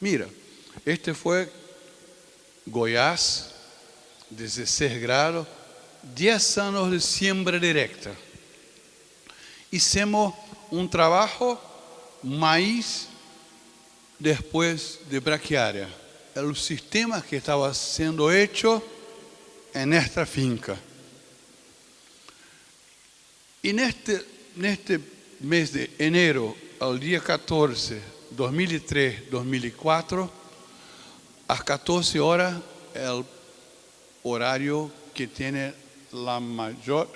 Mira, este foi Goiás, 16 graus, 10 anos de siembra directa. Hicimos um trabalho maíz depois de braquiária. Era o sistema que estava sendo hecho en esta finca. E neste mês de enero, ao dia 14, 2003, 2004, às 14 horas, é o horário que tem a maior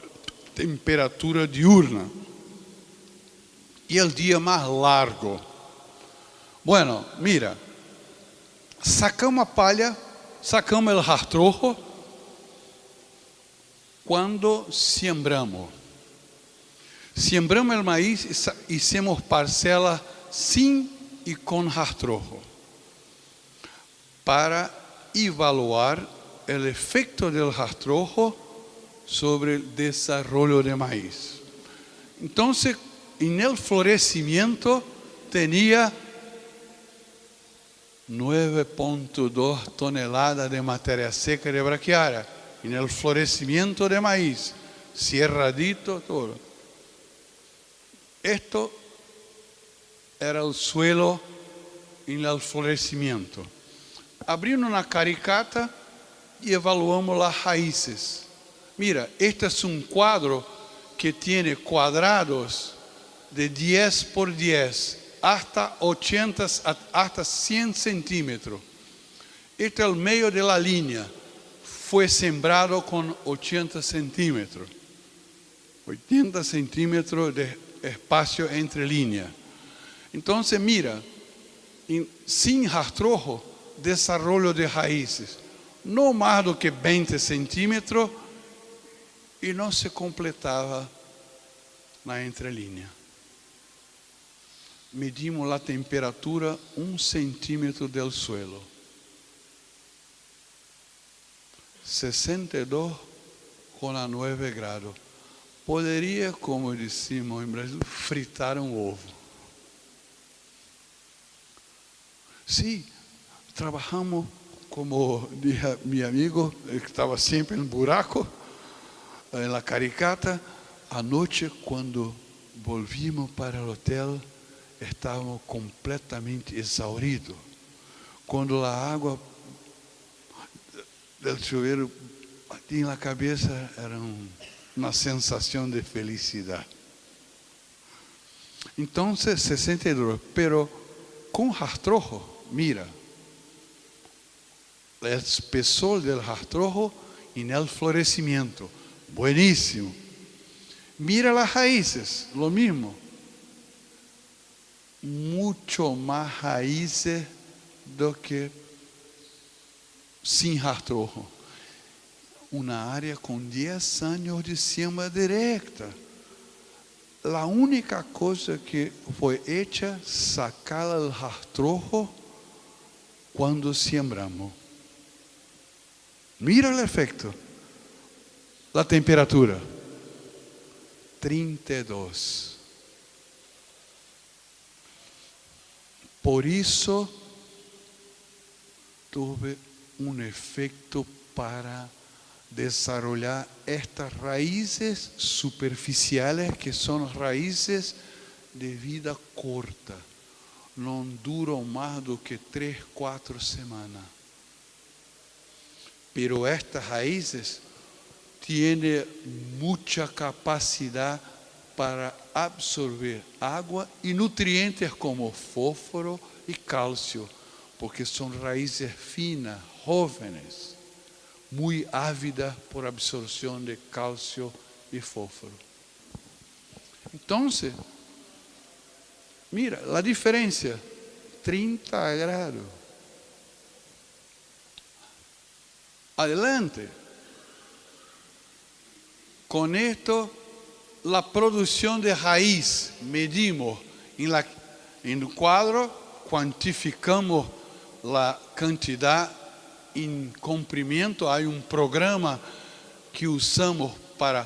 temperatura diurna e o dia mais largo. Bueno, mira, sacamos a palha, sacamos o rastrojo quando sembramos. Sembramos o maíz e hicimos parcelas sem e com rastrojo para evaluar o efeito do rastrojo sobre o desenvolvimento de maíz. Então, no florescimento, tinha 9,2 toneladas de matéria seca de braquiária. E no florescimento de maíz, cerradito, todo. Esto era o suelo no florescimento. Abrimos uma caricata e evaluamos as raízes. Mira, este é um quadro que tem quadrados de 10 por 10, hasta 80, hasta 100 centímetros. Este é o meio da linha. Foi sembrado com 80 centímetros. 80 centímetros de espaço entre linhas. Então, mira, sem rastrojo, desenvolvimento de raízes, não mais do que 20 centímetros, e não se completava na entrelinha. Medimos a temperatura 1 centímetro do suelo. 62,9 graus. Poderia, como dissemos em Brasil, fritar um ovo. Sim, trabalhamos, como disse meu amigo, que estava sempre em buraco, na caricata. À noite, quando volvimos para o hotel, estávamos completamente exauridos. Quando a água do chuveiro batia na cabeça, era uma sensação de felicidade. Então, 62, pero com rastrojo, mira, o espessor do rastrojo e no florescimento, bueníssimo. Mira as raízes, lo mismo. Mucho mais raízes do que sem rastrojo. Uma área com 10 anos de siembra directa. A única coisa que foi hecha, sacar o rastrojo quando sembramos. Mira o efeito. A temperatura. 32. Por isso, tuve um efeito para desarrollar estas raízes superficiales, que são raízes de vida corta. Não duram mais do que 3, 4 semanas. Pero estas raízes tienen mucha capacidad para absorver água e nutrientes como fósforo e cálcio, porque são raízes finas, jóvenes, muito ávidas por absorção de cálcio e fósforo. Então, mira, a diferença, 30 graus. Adelante. Com esto, a produção de raiz, medimos no quadro, quantificamos a quantidade em comprimento. Há um programa que usamos para,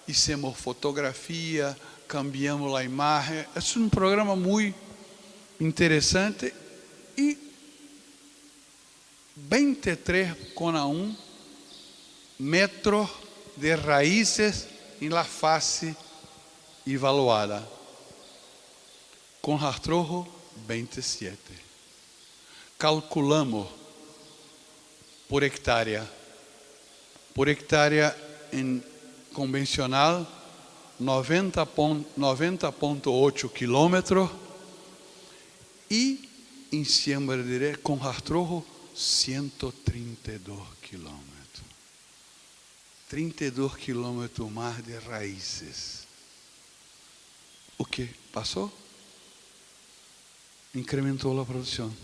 hicimos fotografia, cambiamos a imagem. É um programa muito interessante e 33,1 metros de raíces em la face evaluada, com rastrojo 27. Calculamos por hectárea em convencional 90,8 quilômetros e em siembra direta com rastrojo 132 quilômetros. 32 quilômetros mais de raízes. O que passou? Incrementou a produção.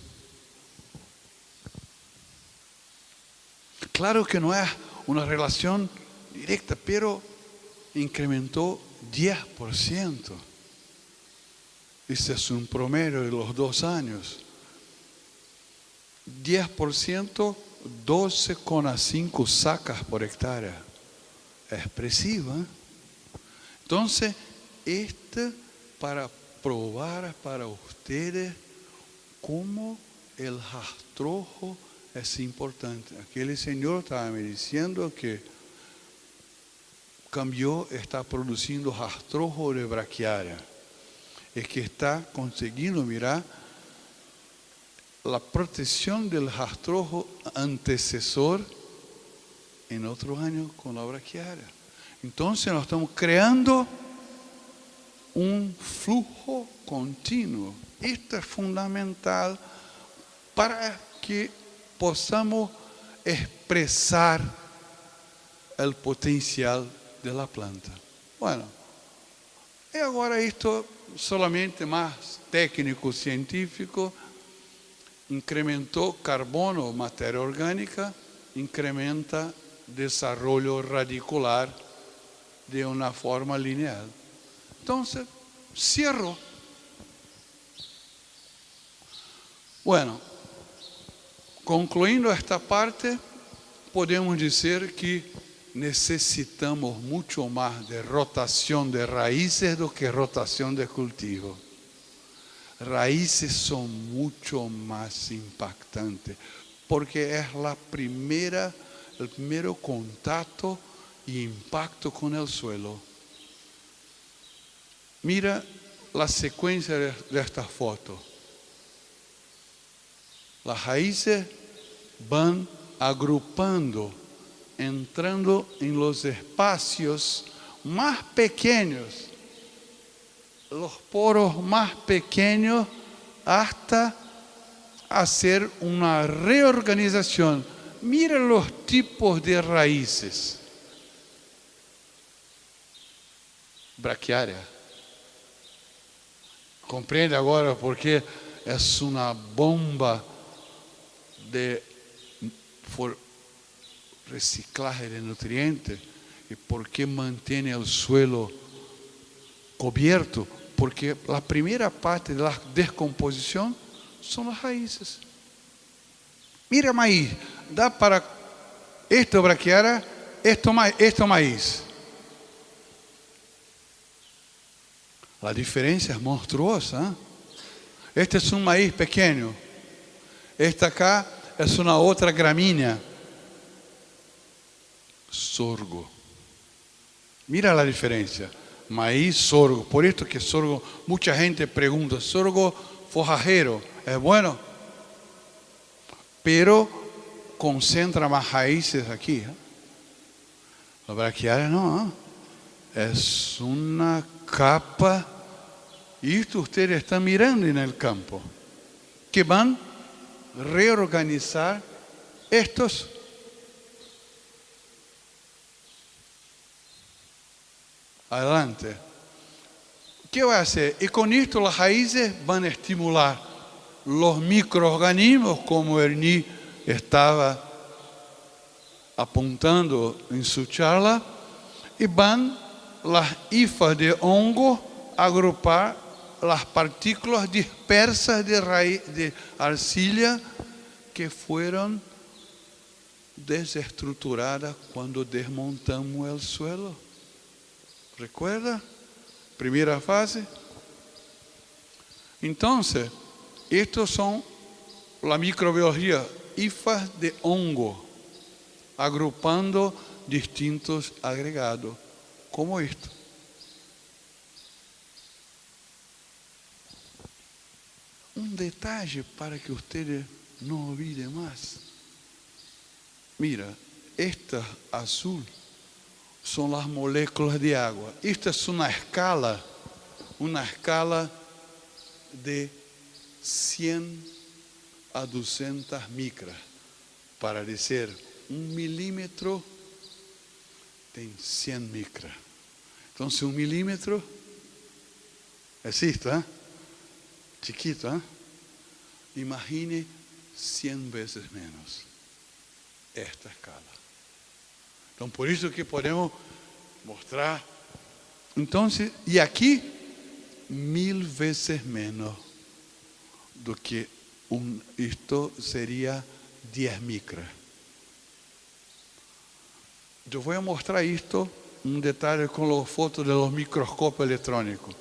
Claro que não é uma relação direta, pero incrementou 10%. Esse é um promedio de los 2 anos. 10%, 12,5 sacas por hectárea. É expressivo, ¿eh? Então, para provar para ustedes como o rastrojo é importante. Aquele senhor estava me dizendo que cambió, está produzindo rastrojo de braquiária. Es que está conseguindo mirar a proteção do rastrojo antecessor em outros anos com a braquiária. Então, nós estamos criando flujo contínuo. Isto é fundamental para que possamos expressar o potencial da planta. Bueno, e agora isto solamente mais técnico, científico, incrementou carbono, matéria orgânica, incrementa desenvolvimento radicular de uma forma linear. Então, cierro. Bueno, concluindo esta parte, podemos dizer que necessitamos muito mais de rotação de raízes do que rotação de cultivo. Raízes são muito mais impactantes, porque é o primeiro contato e impacto com o suelo. Mira a sequência desta foto. As raízes vão agrupando, entrando em los espacios mais pequenos, los poros más pequeños, hasta hacer una reorganización. Mira los tipos de raíces. Braquiária. Compreende agora por que é uma bomba de reciclaje de nutrientes e por que mantém o suelo cubierto. Porque a primeira parte da descomposição são as raízes. Mira maíz, dá para esto braquiária, esto maíz. A diferença é monstruosa. Este é um maíz pequeno. Esta acá é uma outra gramínea. Sorgo. Mira a diferença. Maíz, sorgo. Por isso que sorgo, muita gente pergunta, sorgo forrajeiro, é bueno? Pero concentra mais raízes aqui. A braquiária não. É uma capa, isto ustedes estão mirando no campo, que vão reorganizar estos. Adelante. O que vai fazer? E com isto as raízes vão estimular os micro-organismos, como Ernie estava apontando em sua charla, e vão as hifas de hongo agrupar as partículas dispersas de arcilha que foram desestruturadas quando desmontamos o suelo. ¿Recuerda? Primeira fase. Então, estes são a microbiologia hifas de hongo, agrupando distintos agregados, como esto. Un detalle para que ustedes no olviden más. Mira, esta azul son las moléculas de agua. Esta es una escala de 100 a 200 micras. Para decir 1 milímetro, tem 100 micras. Entonces 1 milímetro es esto, ¿eh? Chiquito, ¿eh? Imagine 100 veces menos esta escala. Entonces, por eso que podemos mostrar. Entonces, y aquí 1000 veces menos do que esto sería 10 micras. Yo voy a mostrar esto, un detalle con las fotos de los microscopios electrónicos.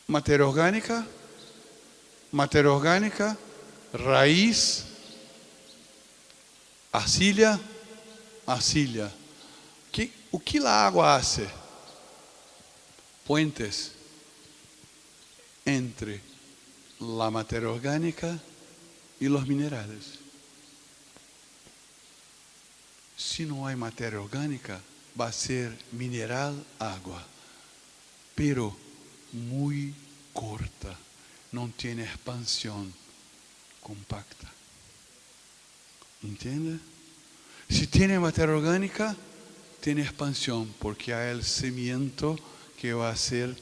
Matéria orgânica, raiz, arcilha. O que a água hace? Puentes entre la matéria orgânica e os minerais. Se não há matéria orgânica, vai ser mineral, água. Pero muy corta, no tiene expansión compacta. ¿Entiende? Si tiene materia orgánica, tiene expansión, porque hay el cimiento que va a hacer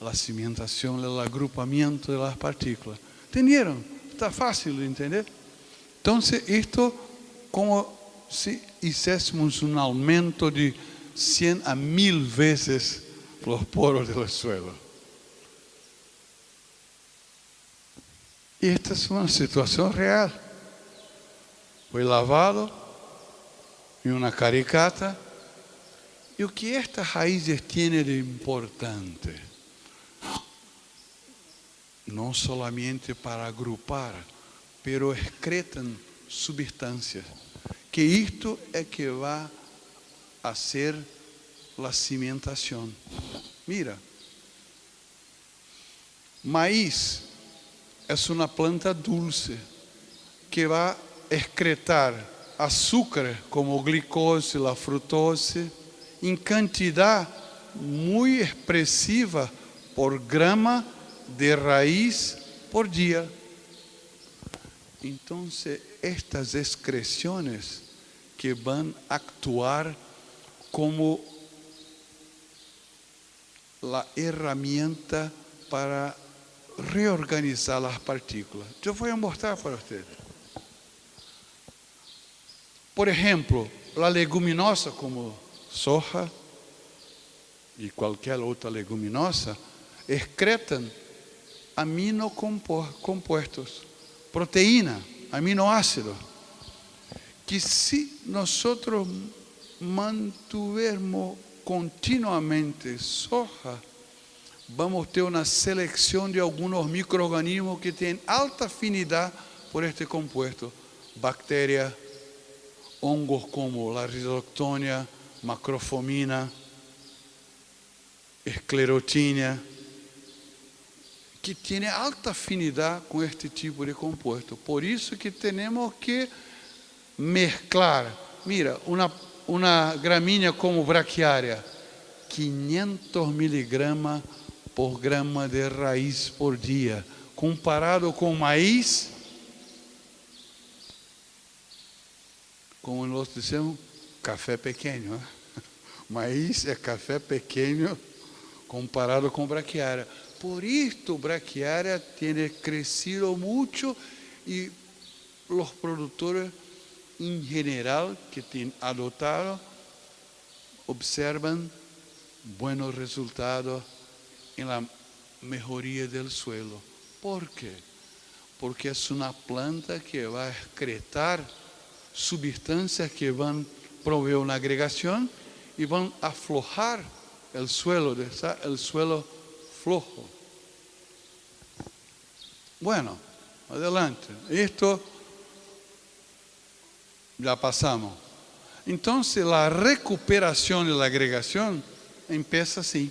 la cimentación, el agrupamiento de las partículas. ¿Entendieron? Está fácil de entender. Entonces, esto como si hiciésemos un aumento de 100 a 1000 veces los poros del suelo. Y esta es una situación real. Fue lavado en una caricata. ¿Y lo que estas raíces tienen de importante? No solamente para agrupar, pero excretan sustancias. Que esto es que va a hacer la cimentación. Mira, maíz es una planta dulce que va a excretar azúcar como glicose, la frutose, en cantidad muy expresiva por grama de raíz por día. Entonces, estas excreciones que van a actuar como la herramienta para reorganizar las partículas. Yo voy a mostrar para ustedes. Por ejemplo, la leguminosa como soja y cualquier otra leguminosa excretan aminocompuestos, proteína, aminoácidos, que si nosotros mantuvermos continuamente soja, vamos a tener una selección de algunos microorganismos que tienen alta afinidad por este compuesto. Bacterias, hongos como la rhizoctonia, macrofomina, esclerotinia, que tiene alta afinidad con este tipo de compuesto. Por eso que tenemos que mezclar. Mira, una gramínea como braquiária, 500 miligramas por grama de raíz por día. Comparado con maíz, como nós dizemos, café pequeno. Maíz é café pequeno comparado com braquiária. Por isto, braquiária tem crescido muito e os produtores, em geral, que têm adotado, observam buenos resultados em la mejoria del suelo. ¿Por quê? Porque é uma planta que vai excretar substâncias que vão promover uma agregação e vão aflojar o suelo, deixar o suelo flojo. Bueno, adelante. Esto Ya pasamos. Entonces la recuperación de la agregación empieza así.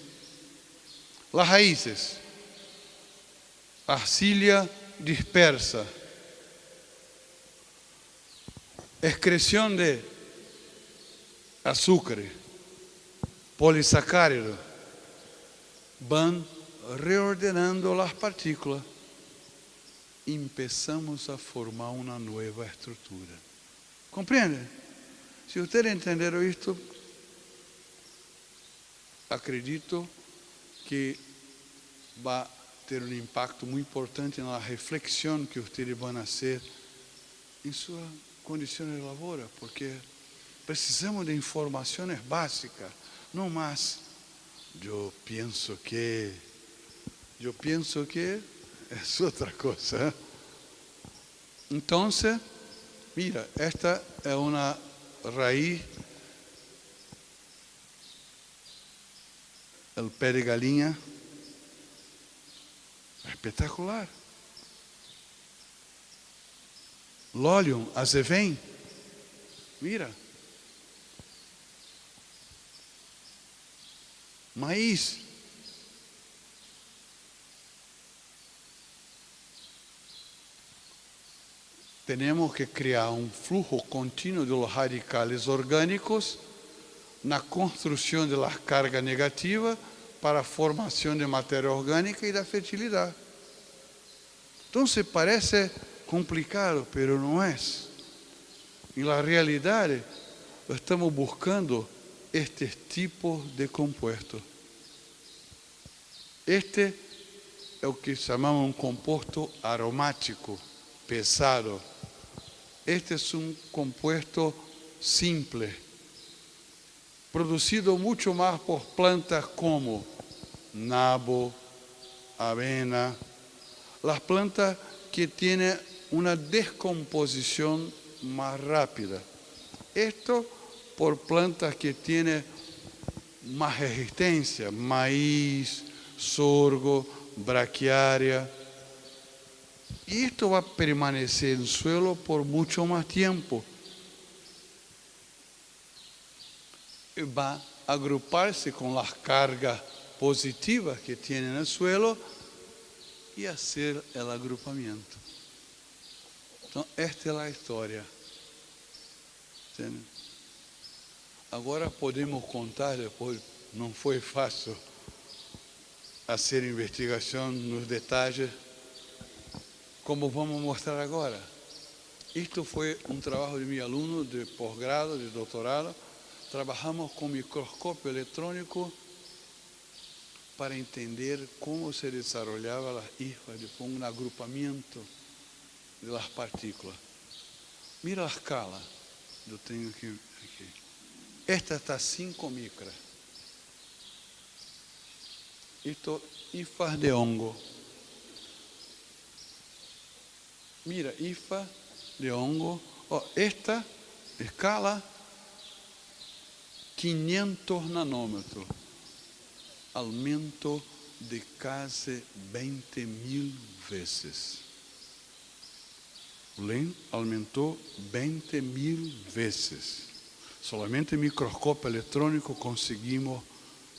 Las raíces, arcilla dispersa, excreción de azúcar, polisacárido, van reordenando las partículas. Empezamos a formar una nueva estructura. ¿Comprende? Si ustedes entendieron esto, acredito que va a tener un impacto muy importante en la reflexión que ustedes van a hacer en sus condiciones de labor, porque precisamos de informaciones básicas, no más. Yo pienso que es otra cosa. Entonces, mira, esta es una raíz, el pé de galinha, espetacular. Lolium azevém, mira. Maíz. Tenemos que crear un flujo continuo de los radicales orgánicos na construção de las cargas negativas para a formação de matéria orgânica e da fertilidade. Então, parece complicado, mas não é. Em la realidade, estamos buscando estes tipos de compostos. Este é o que chamamos um composto aromático, pesado. Este é um composto simples, producido mucho más por plantas como nabo, avena, las plantas que tienen una descomposición más rápida. Esto por plantas que tienen más resistencia, maíz, sorgo, braquiária. Y esto va a permanecer en el suelo por mucho más tiempo. Va a agruparse con las cargas positivas que tiene en el suelo y hacer el agrupamiento. Entonces, esta es la historia. ¿Entienden? Ahora podemos contar, depois não foi fácil hacer investigação nos detalles, como vamos mostrar agora. Isto foi um trabalho de meu aluno de pós-grado, de doutorado. Trabajamos com microscópio eletrônico para entender como se desarrollava as hifas, depois um agrupamento das partículas. Mira a escala, eu tenho aqui. Esta está 5 micras. Isto hifas de hongo. Mira, hifa de hongo. Esta escala 500 nanômetros. Aumento de casi 20.000 vezes. Aumentou 20.000 vezes. Solamente microscópio eletrônico conseguimos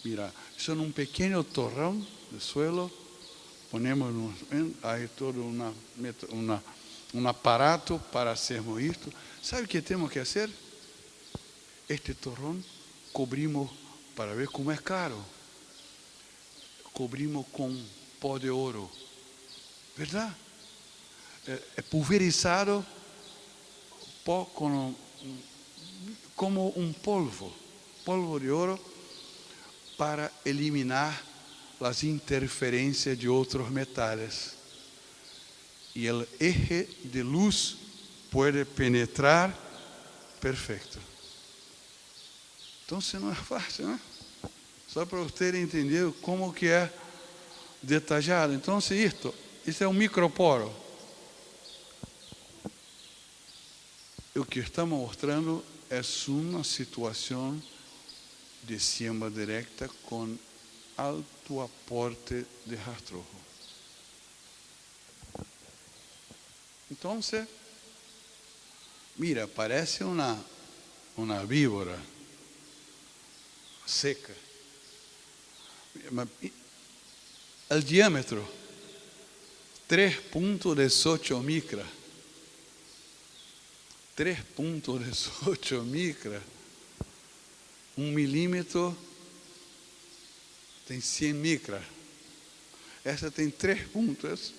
mirar. Isso é um pequeno torrão de suelo. Ponemos aí todo um aparato para fazermos isto. Sabe o que temos que fazer? Este torrão cobrimos, para ver como é caro, cobrimos com pó de ouro. Verdade? É pulverizado pó como um polvo de ouro, para eliminar as interferências de outros metais. E o eje de luz pode penetrar perfeito. Então, não é fácil, né? Só para você entender como que é detalhado. Então, isso é um microporo. O que estamos mostrando é uma situação de siembra directa com alto aporte de rastrojo. Então, Mira, parece una víbora seca. El diámetro, 3.18 micras. 3.18 micras. 1 milímetro tem 100 micras. Essa tem 3 pontos.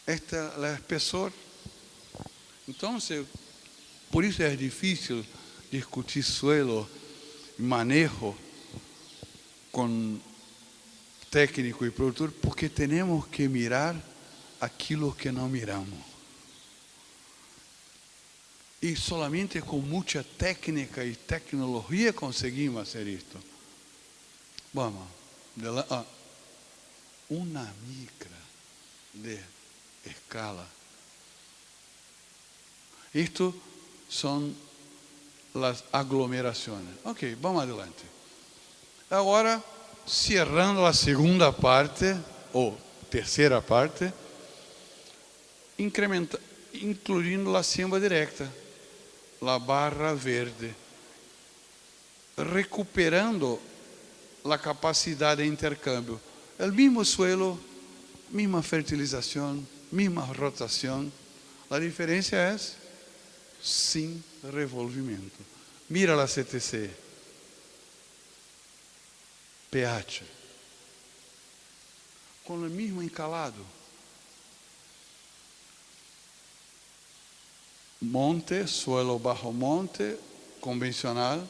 Esta é o espessor. Então, por isso é difícil discutir suelo, manejo com técnico e produtor, porque temos que mirar aquilo que não miramos. E solamente com muita técnica e tecnologia conseguimos fazer isto. Vamos, uma micra de escala. Isto são as aglomerações. Ok, vamos adelante. Agora, cerrando a segunda parte, ou terceira parte, incluindo a siembra direta, a barra verde, recuperando a capacidade de intercâmbio. O mesmo suelo, mesma fertilização, mesma rotação. A diferença é sem revolvimento. Mira a CTC. pH. Com o mesmo encalado. Monte, suelo bajo monte, convencional.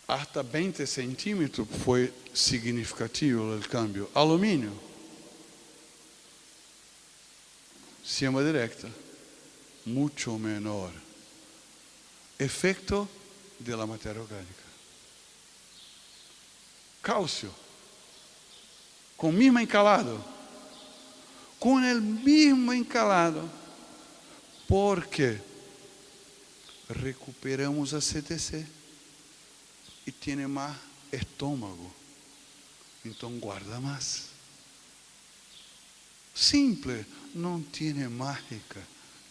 Hasta 20 centímetros foi significativo o câmbio. Alumínio. Siembra directa. Muito menor. Efeito de la matéria orgânica. Cálcio. Com o mesmo encalado. Com o mesmo encalado. Porque recuperamos a CTC. E tem mais estômago. Então guarda mais. Simples. Não tem mágica.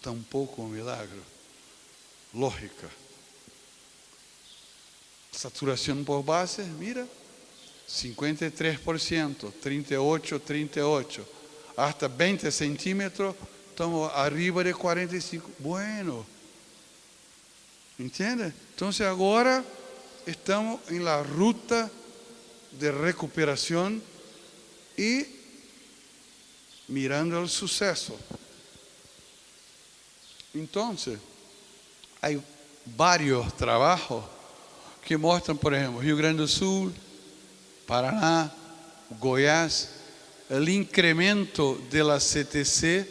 Tampouco milagre. Lógica. Saturação por base, mira. 53%, 38. Hasta 20 centímetros, estamos arriba de 45. Bueno. Entende? Então agora estamos em la ruta de recuperação e mirando o sucesso. Então, há vários trabalhos que mostram, por exemplo, Rio Grande do Sul, Paraná, Goiás, o incremento da CTC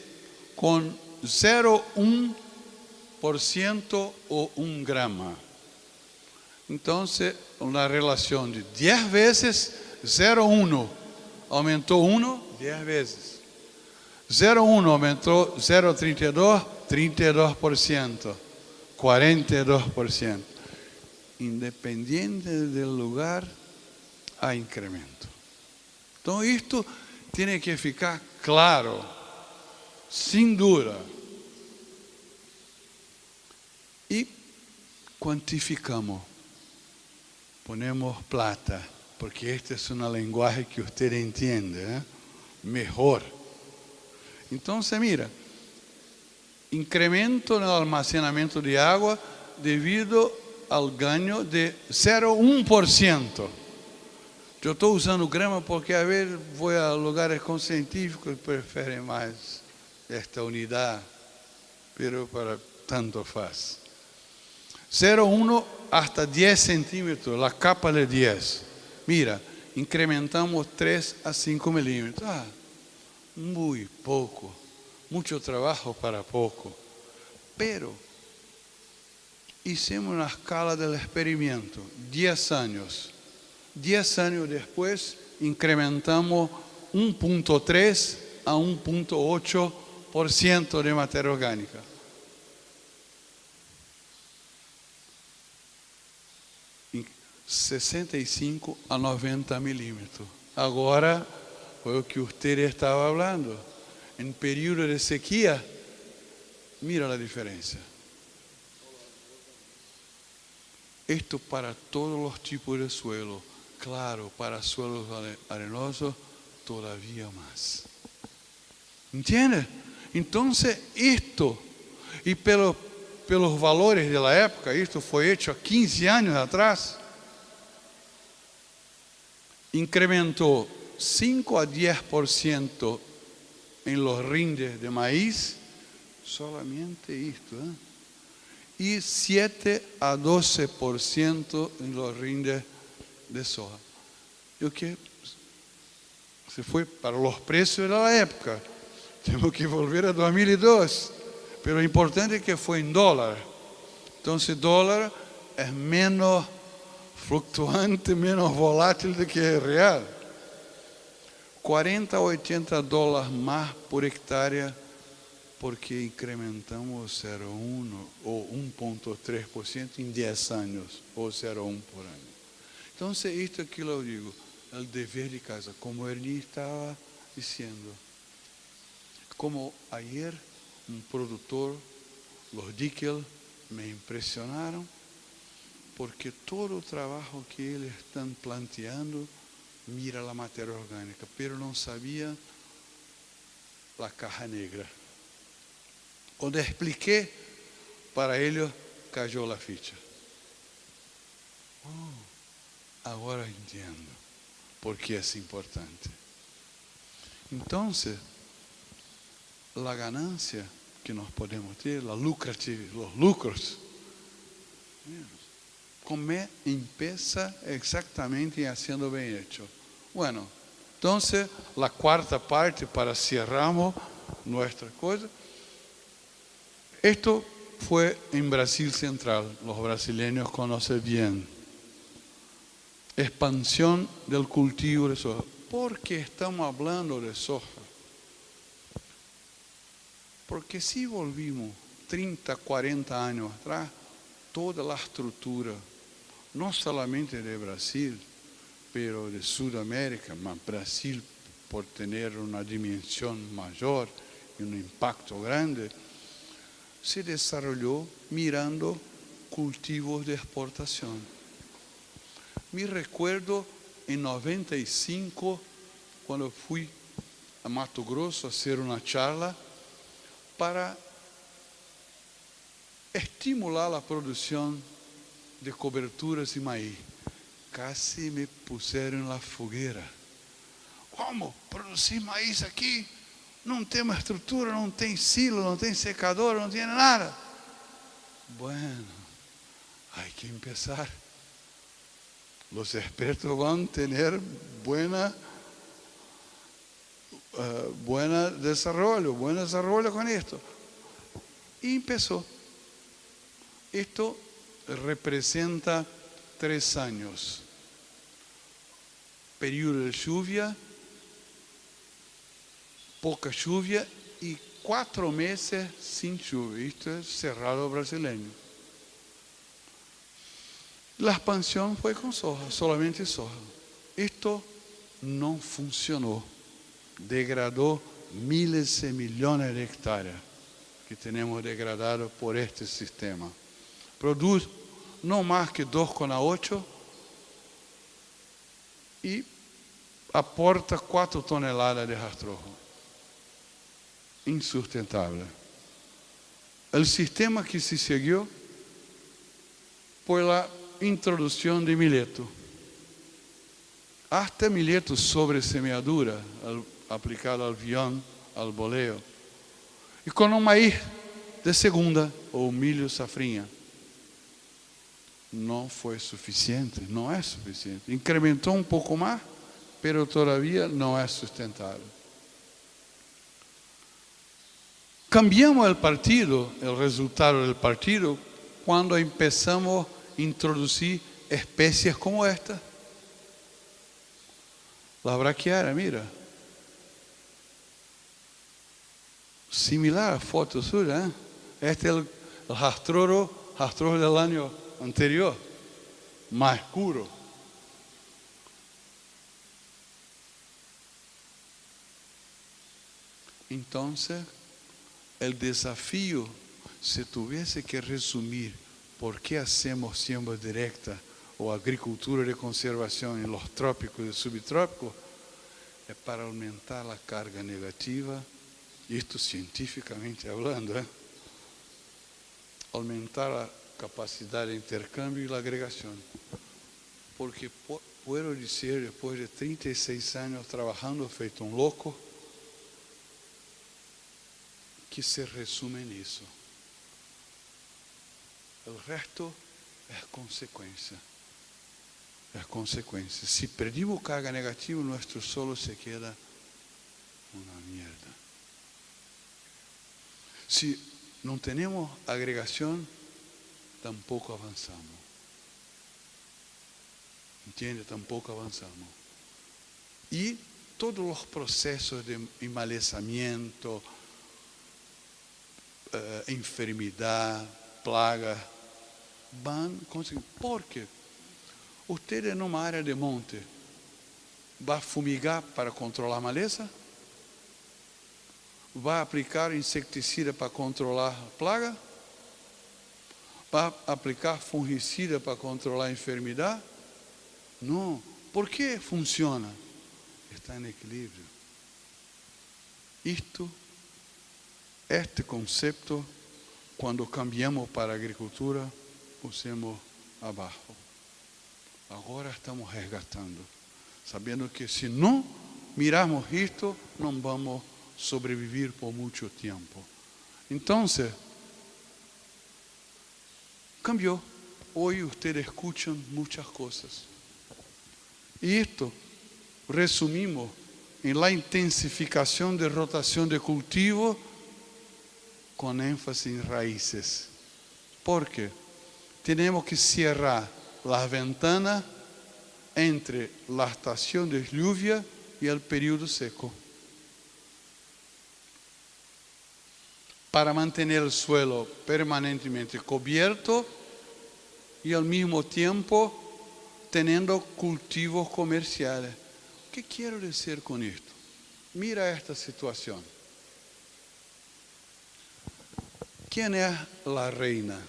com 0,1% ou 1 grama. Então, uma relação de 10 vezes 0,1 aumentou 1, 10 vezes. 0,1 aumentou 0,32, 32%, 42%. Independente do lugar, há incremento. Então, isto tem que ficar claro, sem dúvida. E quantificamos. Ponemos plata, porque esta é uma linguagem que você entende, melhor. Então, mira, incremento no almacenamento de água devido ao ganho de 0,1%. Eu estou usando grama porque, às vezes, vou a lugares com científicos que preferem mais esta unidade, mas para tanto faz. 0,1 hasta 10 centímetros, a capa de 10. Mira, incrementamos 3 a 5 milímetros. Muito pouco. Muito trabalho para pouco. Pero, hicimos uma escala do experimento, 10 anos. 10 anos depois, incrementamos 1,3 a 1,8% de matéria orgânica. Em 65 a 90 milímetros. Agora, Foi o que usted estava hablando. Em período de sequía, mira a diferença. Esto para todos los tipos de suelo. Claro, para suelos arenosos, todavía más. ¿Entiende? Entonces, esto, y pelos valores de la época, esto fue hecho 15 años atrás, incrementó 5 a 10% en los rindes de maíz, solamente esto, y 7 a 12% en los rindes de soja. ¿Y o que? Se foi para os preços da época. Temos que volver a 2002. Pero o importante é que foi em dólar. Então, o dólar é menos fluctuante, menos volátil do que o real. 40 a 80 dólares mais por hectare, porque incrementamos 0,1 ou 1,3% em 10 anos, ou 0,1 por ano. Então, isto é que eu digo, é o dever de casa, como Ernie estava dizendo. Como ayer um produtor, los Dickel, me impressionaram, porque todo o trabalho que eles estão planteando mira a matéria orgânica, pero não sabia a caja negra. Quando expliquei para eles, caiu a ficha. Agora entendo por que é importante. Então, a ganancia que nós podemos ter, os lucros, empieza exactamente haciendo bem hecho. Bueno, entonces la cuarta parte para cerrarmos nuestra cosa. Esto fue en Brasil Central, los brasileños conocen bien. Expansión del cultivo de soja. ¿Por qué estamos hablando de soja? Porque si volvimos 30, 40 años atrás, toda la estructura, no solamente de Brasil, pero de Sudamérica, mas Brasil por tener una dimensión mayor y un impacto grande, se desarrolló mirando cultivos de exportación. Me recuerdo en 95, cuando fui a Mato Grosso a hacer una charla para estimular la producción de coberturas de maíz. Casi me pusieron en la fogueira. Como? Produzir maíz aqui? Não tem uma estrutura, não tem silo, não tem secador, não tem nada. Bueno, hay que empezar. Los expertos van a tener buen desarrollo con esto. Y empezó. Esto representa 3 años. Período de lluvia, poca lluvia y 4 meses sin lluvia. Esto es cerrado brasileño. La expansión fue con soja, solamente soja. Esto no funcionó. Degradó miles de millones de hectáreas que tenemos degradados por este sistema. Produce no más que 2,8 y aporta 4 toneladas de rastrojo. Insustentable. El sistema que se siguió fue la introducción de milheto. Hasta milheto sobre semeadura, aplicado al avión, al boleo. Y con un maíz de segunda o milho safrinha. No fue suficiente, no es suficiente. Incrementó un poco más, pero todavía no es sustentable. Cambiamos el partido, el resultado del partido, cuando empezamos a introducir especies como esta. La braquiária, mira. Similar a foto suya, ¿eh? Este es el rastrojo del año anterior, más oscuro. Entonces, el desafío, si tuviese que resumir por qué hacemos siembra directa o agricultura de conservación en los trópicos y subtrópicos, es para aumentar la carga negativa, y esto científicamente hablando, aumentar la capacidad de intercambio y la agregación. Porque puedo decir, después de 36 años trabajando feito un loco, que se resume en eso. El resto es consecuencia. Es consecuencia. Si perdimos carga negativa, nuestro solo se queda una mierda. Si no tenemos agregación, tampoco avanzamos. ¿Entiende? Tampoco avanzamos. Y todos los procesos de enmalezamiento, enfermedad, plaga, van conseguindo. Porque usted en una área de monte va a fumigar para controlar maleza? Va a aplicar insecticida para controlar plaga? Va a aplicar fungicida para controlar enfermedad? No. ¿Por qué funciona? Está en equilibrio. Este concepto, cuando cambiamos para a agricultura, pusemos abajo. Agora estamos resgatando, sabendo que se não mirarmos isto, não vamos sobreviver por muito tempo. Então, cambiou. Hoje, vocês escutam muitas coisas. E isto, resumimos em la intensificação de rotação de cultivo com ênfase em raízes. Por quê? Temos que cerrar las ventanas entre la estación de lluvia y el periodo seco, para mantener el suelo permanentemente cubierto y al mismo tiempo teniendo cultivos comerciales. ¿Qué quiero decir con esto? Mira esta situación. ¿Quién es la reina?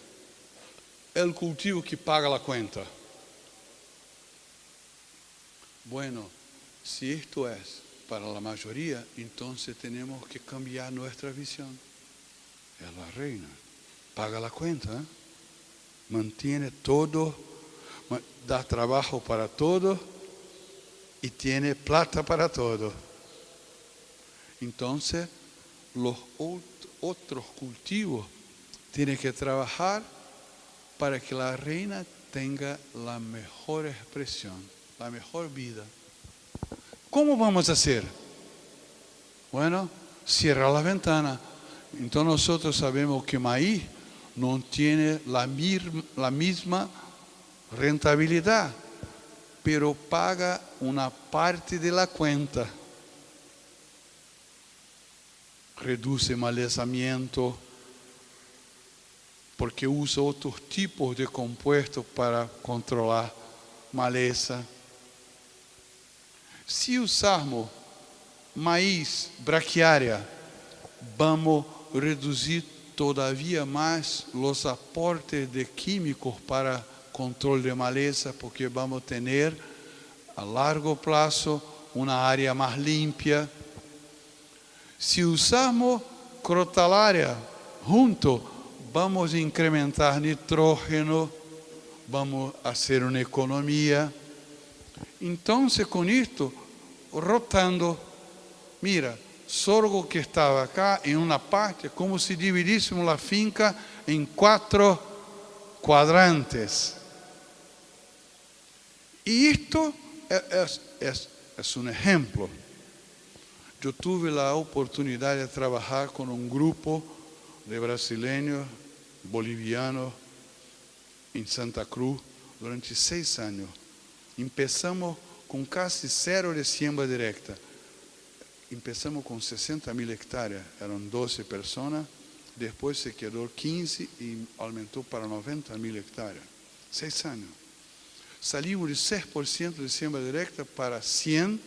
El cultivo que paga la cuenta. Bueno, si esto es para la mayoría, entonces tenemos que cambiar nuestra visión. Es la reina, paga la cuenta, mantiene todo, da trabajo para todo y tiene plata para todo. Entonces, los otros cultivos tienen que trabajar para que la reina tenga la mejor expresión, la mejor vida. ¿Cómo vamos a hacer? Bueno, cierra la ventana. Entonces nosotros sabemos que maíz no tiene la misma rentabilidad, pero paga una parte de la cuenta. Reduce malezamiento, porque usa otros tipos de compuestos para controlar maleza. Si usarmos maíz braquiária, vamos reducir todavía más los aportes de químicos para control de maleza, porque vamos a tener a largo plazo una área más limpia. Si usamos crotalária junto, vamos a incrementar nitrógeno, vamos a hacer una economía. Entonces, con esto, rotando, mira, sorgo que estaba acá en una parte, como si dividísemos la finca en 4 cuadrantes. Y esto es un ejemplo. Yo tuve la oportunidad de trabajar con un grupo de brasileños, bolivianos, en Santa Cruz durante 6 años. Empezamos con casi 0 de siembra directa. Empezamos con 60.000 hectáreas, eran 12 personas, después se quedó 15 y aumentó para 90.000 hectáreas. 6 años. Salimos de 6% de siembra directa para 100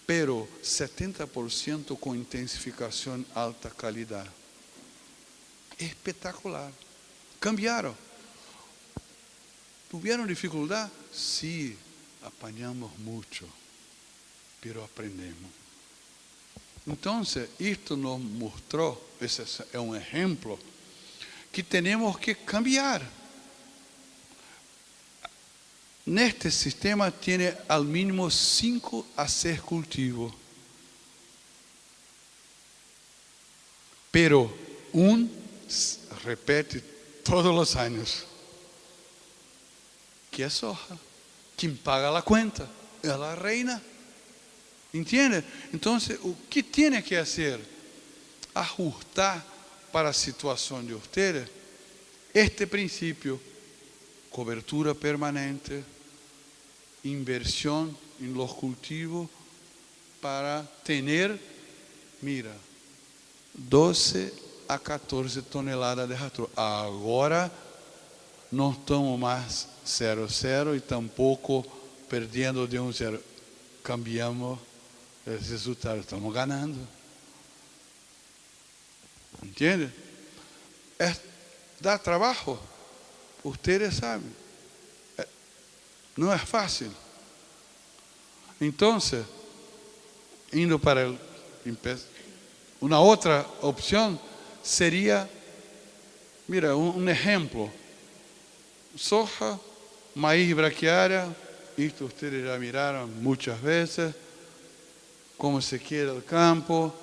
pero 70% com intensificação alta qualidade. Espetacular. Cambiaram. ¿Tuvieron dificuldade? Sí, apanhamos muito, pero aprendemos. Então, isto nos mostrou, esse é um exemplo, que temos que cambiar. Neste sistema tem ao mínimo 5 a 6 cultivos. Pero repete todos os anos. Que é soja. Quem paga a conta é a reina. Entende? Então, o que tem que fazer? Ajustar para a situação de vocês este princípio: cobertura permanente, inversión en los cultivos para tener, mira, 12 a 14 toneladas de rastroj. Agora não estamos mais 0-0 e tampouco perdendo de 1-0. Cambiamos o resultado, estamos ganhando. Entende? Dá trabalho, vocês sabem. Não é fácil. Então, indo para uma outra opção seria, mira, um exemplo: soja, maíz braquiária. Isto vocês já miraram muitas vezes, como se queda o campo.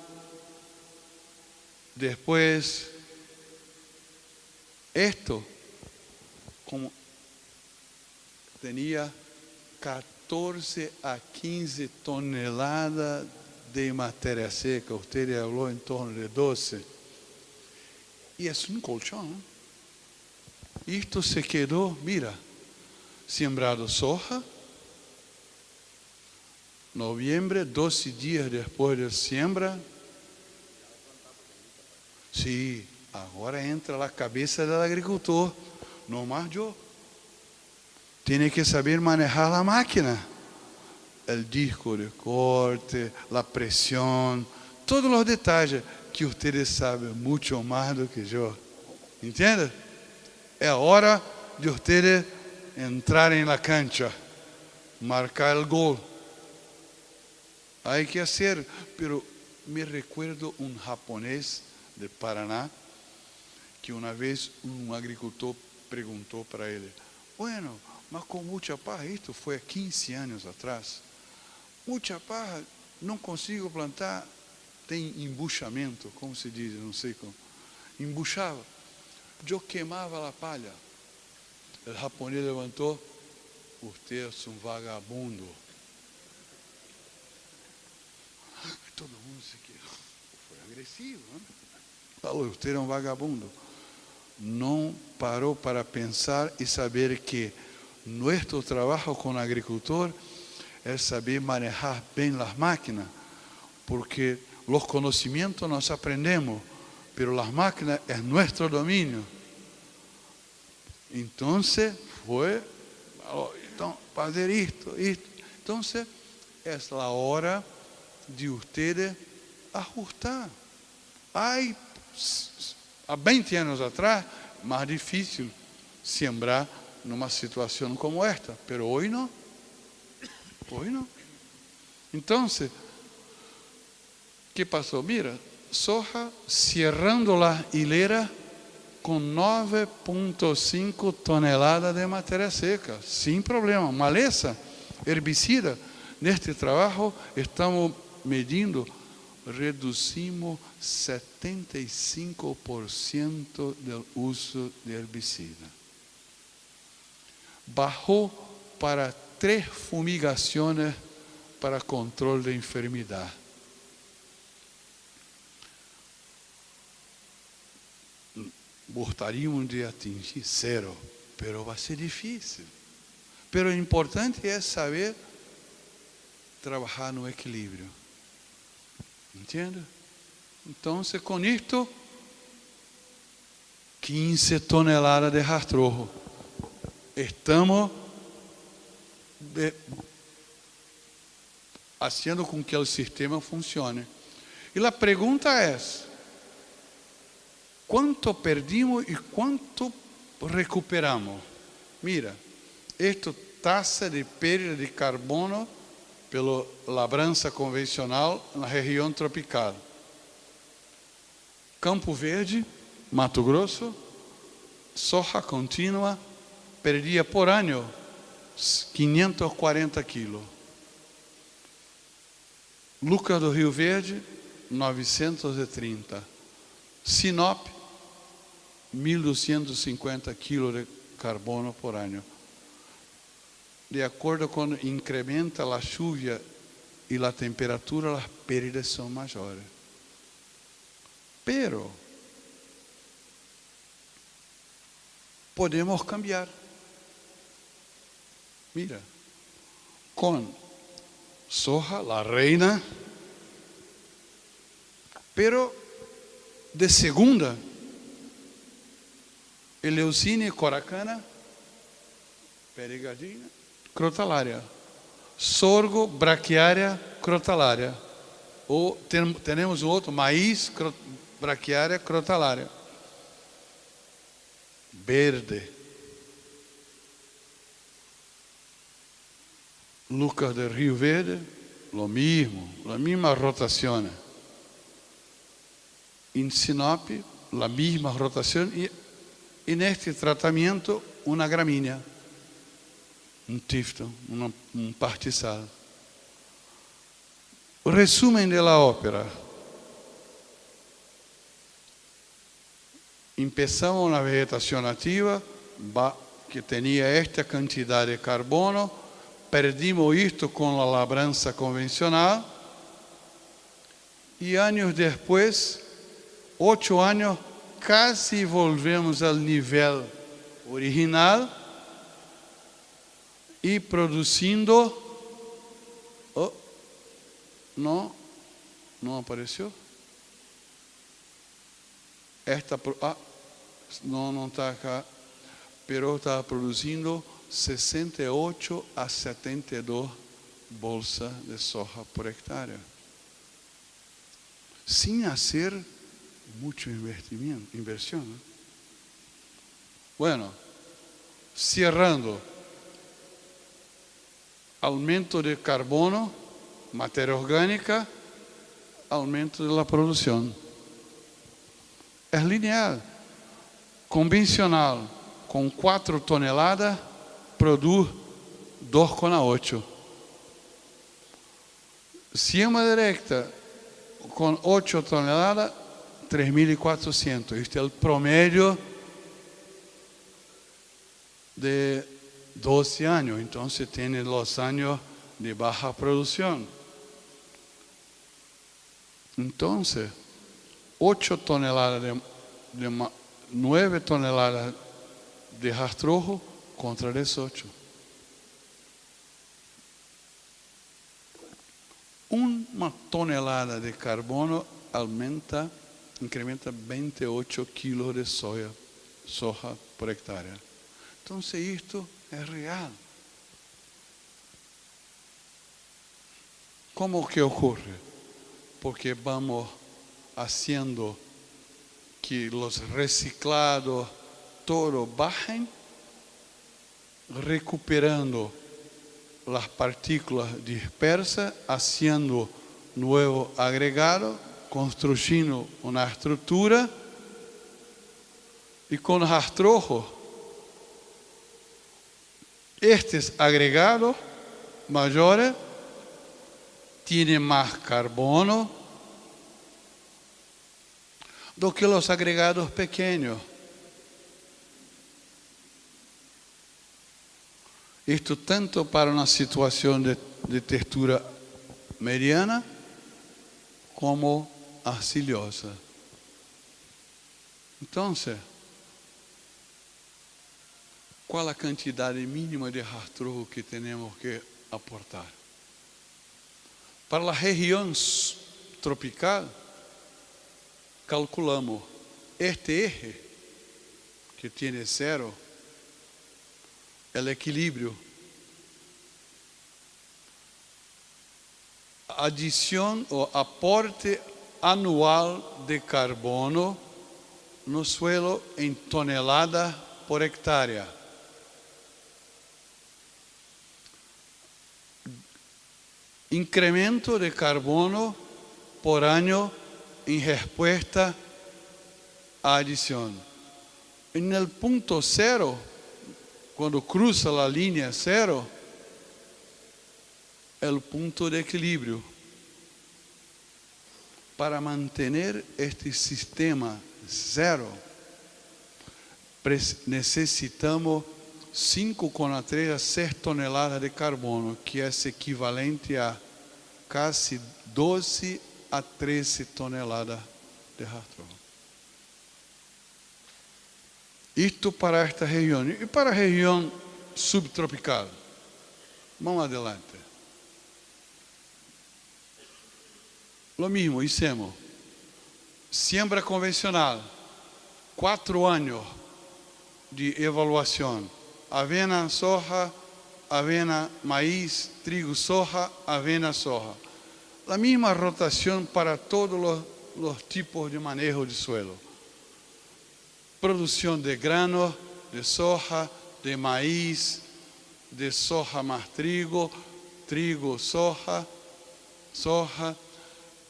Depois, esto, como tinha 14 a 15 toneladas de matéria seca, você falou em torno de 12. E é um colchão. Isto se quedou, mira, sembrado soja, novembro, 12 dias depois da siembra. Sim, agora entra na cabeça do agricultor, não mais eu. Tem que saber manejar a máquina, o disco de corte, a pressão, todos os detalhes que vocês sabem muito mais do que eu. Entende? É a hora de vocês entrarem na cancha, marcar o gol. Há que fazer, pero me recuerdo um japonês de Paraná que uma vez um agricultor perguntou para ele: bueno, mas com muita parra, isto foi há 15 anos atrás, muita parra, não consigo plantar, tem embuchamento, como se diz, não sei como, embuchava, eu queimava a palha. O japonês levantou: você é um vagabundo. Todo mundo se quedou, foi agressivo, né? Falou: você é um vagabundo. Não parou para pensar e saber que nosso trabalho com o agricultor é saber manejar bem as máquinas, porque os conhecimentos nós aprendemos, mas as máquinas é nosso domínio. Então, foi, então, fazer isto. Então, é a hora de vocês ajustar. Há 20 anos atrás, mais difícil sembrar numa situação como esta, mas hoje não. Hoje não. Então, o que passou? Mira, soja cerrando a hilera com 9,5 toneladas de matéria seca, sem problema. Maleza, herbicida. Neste trabalho, estamos medindo, reduzimos 75% do uso de herbicida. Bajou para 3 fumigações para controle de enfermidade. Gostaríamos de atingir 0, mas vai ser difícil. Mas o importante é saber trabalhar no equilíbrio. Entende? Então, com isto, 15 toneladas de rastrojo. Estamos haciendo com que o sistema funcione. E a pergunta é: quanto perdimos e quanto recuperamos? Mira, esta taxa de perda de carbono pela labrança convencional na região tropical. Campo Verde, Mato Grosso, soja contínua, perdia por ano 540 quilos. Lucas do Rio Verde, 930. Sinop, 1.250 quilos de carbono por ano. De acordo com incrementa a chuva e a temperatura, as perdas são maiores. Pero podemos cambiar. Mira, com soja, la reina, pero de segunda, Eleucine coracana, perigadina, crotalária, sorgo, braquiária, crotalária. Ou temos outro, maíz, braquiária, crotalária. Verde. Lucas del Rio Verde, lo mismo, la misma rotación. En Sinop, la misma rotación y en este tratamiento una gramínea, un tifton, un pastizal. Resumen de la ópera. Empezamos una vegetación nativa que tenía esta cantidad de carbono. Perdimos isto com a labrança convencional e anos depois, 8 anos, quase volvemos ao nível original e produzindo. Oh, não apareceu? Não está cá. Pero está produzindo 68 a 72 bolsas de soja por hectárea, sem fazer muito inversión, ¿no? Bueno, cerrando, aumento de carbono, matéria orgânica, aumento de la produção. É linear, convencional, com 4 toneladas, produz 2,8. Siembra directa com 8 toneladas, 3.400. Este é o promédio de 12 anos. Então, se tem os anos de baixa produção. Então, 8 toneladas de 9 toneladas de rastrojo contra 18. Uma tonelada de carbono incrementa 28 quilos de soja por hectárea. Então, isto é real. Como que ocorre? Porque vamos fazendo que os reciclados todos bajem, recuperando as partículas dispersas, haciendo nuevo agregado, construindo uma estrutura e com rastrojo, estes agregados maiores tienen más carbono do que los agregados pequeños. Isto tanto para uma situação de textura mediana como arcilhosa. Então, qual a quantidade mínima de rastrojo que temos que aportar? Para a região tropical, calculamos este eje, que tem 0, o equilíbrio. adição ou aporte anual de carbono no suelo em tonelada por hectare. Incremento de carbono por ano em resposta à adição. No ponto zero, quando cruza a linha zero, é o ponto de equilíbrio. Para manter este sistema zero, necessitamos 5,3 a 6 toneladas de carbono, que é equivalente a quase 12 a 13 toneladas de rastro. Isto para esta região. E para a região subtropical? Vamos adelante. Lo mismo, hicimos. Siembra convencional. 4 anos de avaliação. Avena, soja, avena, maíz, trigo, soja, avena, soja. A mesma rotação para todos os tipos de manejo de suelo. Produção de grano, de soja, de maíz, de soja mais trigo, trigo, soja, soja.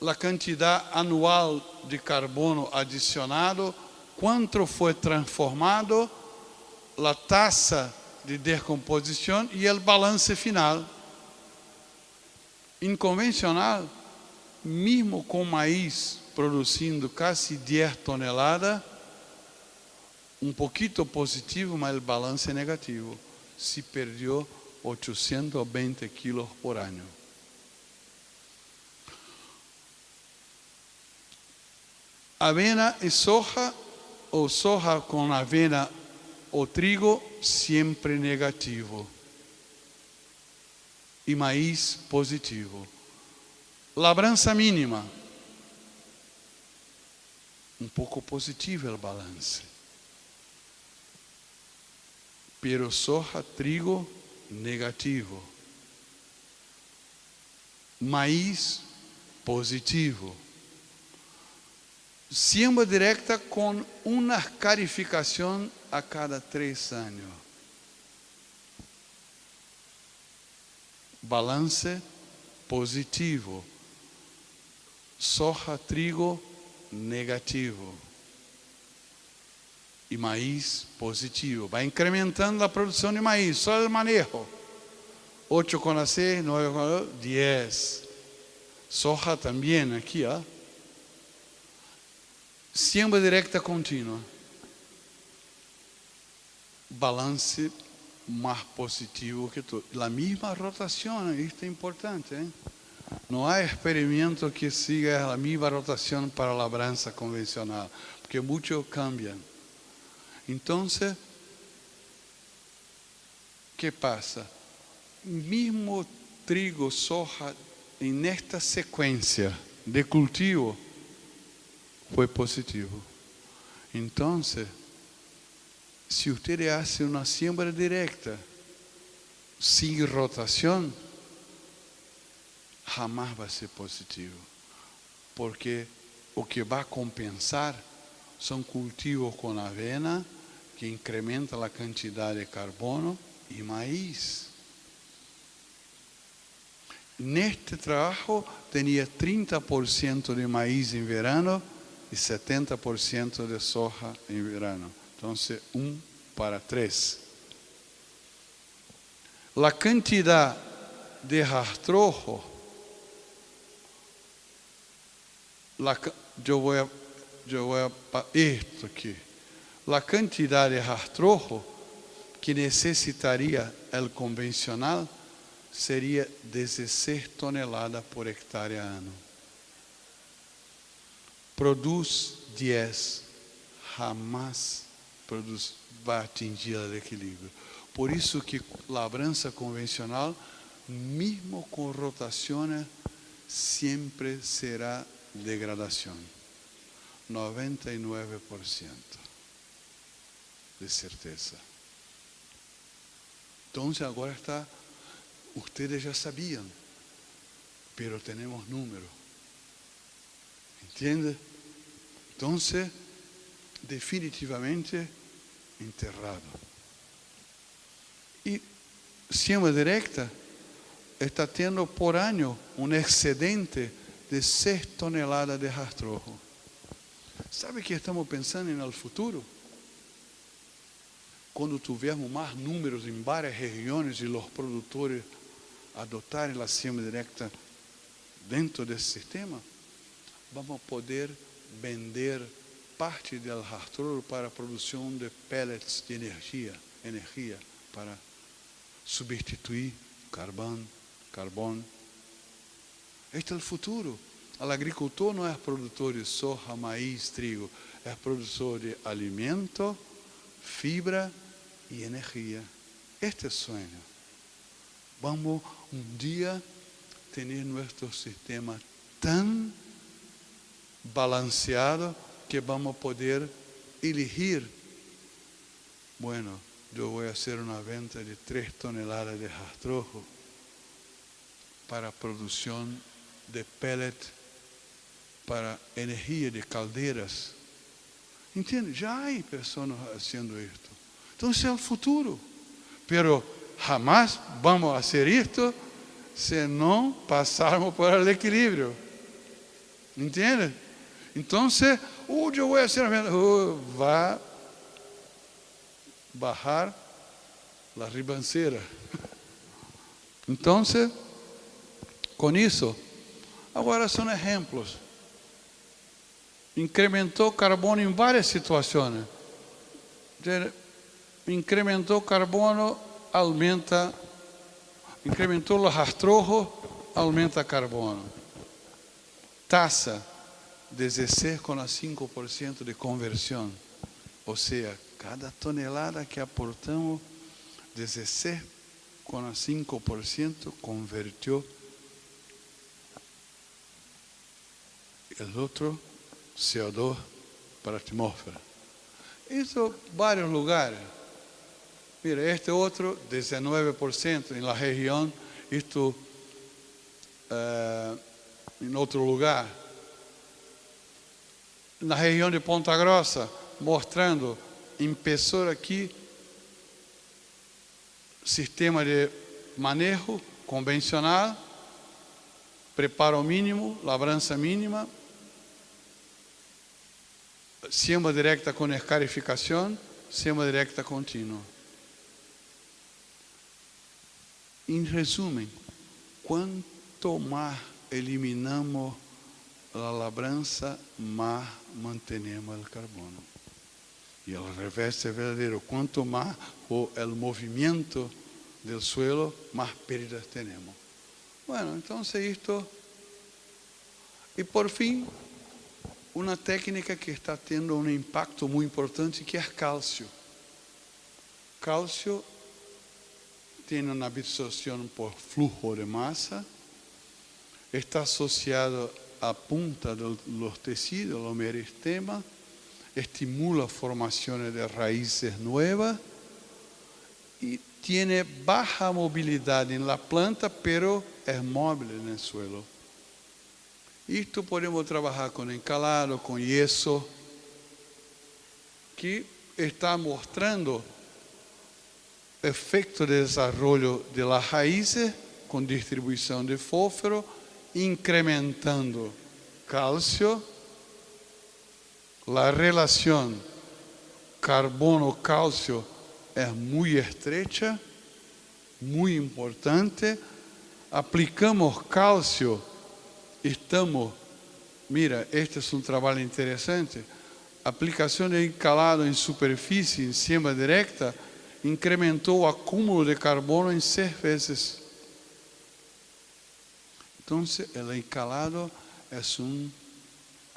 A quantidade anual de carbono adicionado, quanto foi transformado, a taxa de decomposição e o balance final. Em convencional, mesmo com maíz produzindo quase 10 toneladas, pouquinho positivo, mas o balance é negativo. Se perdeu 820 quilos por ano. Avena e soja, ou soja com avena ou trigo, sempre negativo. E maíz positivo. Labrança mínima. Pouco positivo o balance. Pero soja, trigo, negativo. Maíz, positivo. Siembra direta com uma carificação a cada 3 anos. Balance positivo. Soja, trigo, negativo. E maíz positivo. Vai incrementando a produção de maíz, só o manejo. 8,6, 9,2, 10. Soja também aqui, ó. Siembra direta contínua. Balance mais positivo que tudo. A mesma rotação, isto é importante. Hein? Não há experimento que siga a mesma rotação para a labrança convencional, porque muitos cambiam. Então, o que passa? Mesmo trigo, soja, nesta sequência de cultivo, foi positivo. Então, se você faz uma siembra direta, sem rotação, jamais vai ser positivo. Porque o que vai compensar são cultivos com avena, que incrementa a quantidade de carbono, e maíz. Neste trabalho, tinha 30% de maíz em verano, e 70% de soja em verano. Então, 1:3. A quantidade de rastrojo, eu vou isto aqui. A quantidade de rastrojo que necessitaria o convencional seria 16 toneladas por hectare ano. Produz 10, jamais vai atingir o equilíbrio. Por isso que labrança convencional, mesmo com rotações, sempre será degradação. 99% de certeza. Então agora vocês já sabiam. pero tenemos número. ¿Entiende? Entonces, definitivamente enterrado. Y Siembra Directa está tendo por ano um excedente de 6 toneladas de rastrojo. Sabe que estamos pensando no futuro? Quando tivermos mais números em várias regiões e os produtores adotarem a siembra directa dentro desse sistema, vamos poder vender parte do rastrojo para a produção de pellets de energia para substituir carbono. Este é o futuro. O agricultor não é produtor de soja, maíz, trigo, é produtor de alimento, fibra e energia. Este é o sonho. Vamos dia ter nosso sistema tão balanceado que vamos poder elegir. Bueno, eu vou fazer uma venda de 3 toneladas de rastrojo para a produção de pellet para energia de caldeiras. Entende? Já há pessoas fazendo isto. Então, esse é o futuro. Pero jamais vamos fazer isto se não passarmos por el equilíbrio. Entende? Então, eu vou fazer uma venda. Vai bajar a ribanceira. Então, com isso, agora são exemplos. Incrementou carbono em várias situações. Incrementou carbono, aumenta. Incrementou o rastrojo, aumenta carbono. Taxa 16,5% de conversão. Ou seja, cada tonelada que aportamos, 16,5% convertiu o outro CO2 para a atmosfera. Isso em vários lugares. Mira, este outro, 19% em la região, isto em outro lugar. Na região de Ponta Grossa, mostrando, empeçou aqui, sistema de manejo convencional, preparo mínimo, labrança mínima, siembra directa com escarificação, siembra directa contínua. Em resumo, quanto mais eliminamos a labrança, mais mantenemos o carbono. E ao revés é verdadeiro. Quanto mais o movimento do suelo, mais perdas temos. Bueno, então isto. E por fim, uma técnica que está tendo um impacto muito importante, que é cálcio. Cálcio tem uma absorção por fluxo de massa, está associado à punta dos tecidos, o meristema, estimula a formação de raízes novas e tem baixa mobilidade na planta, pero é móvel no suelo. Isto podemos trabalhar com encalado, com yeso, que está mostrando efeito de desenvolvimento de las raízes com distribuição de fósforo, incrementando cálcio. A relação carbono-cálcio é muito estreita, muito importante. Aplicamos cálcio, mira, este é um trabalho interessante. Aplicação de encalado em superfície, em siembra directa, incrementou o acúmulo de carbono em 6 vezes. Então, o encalado é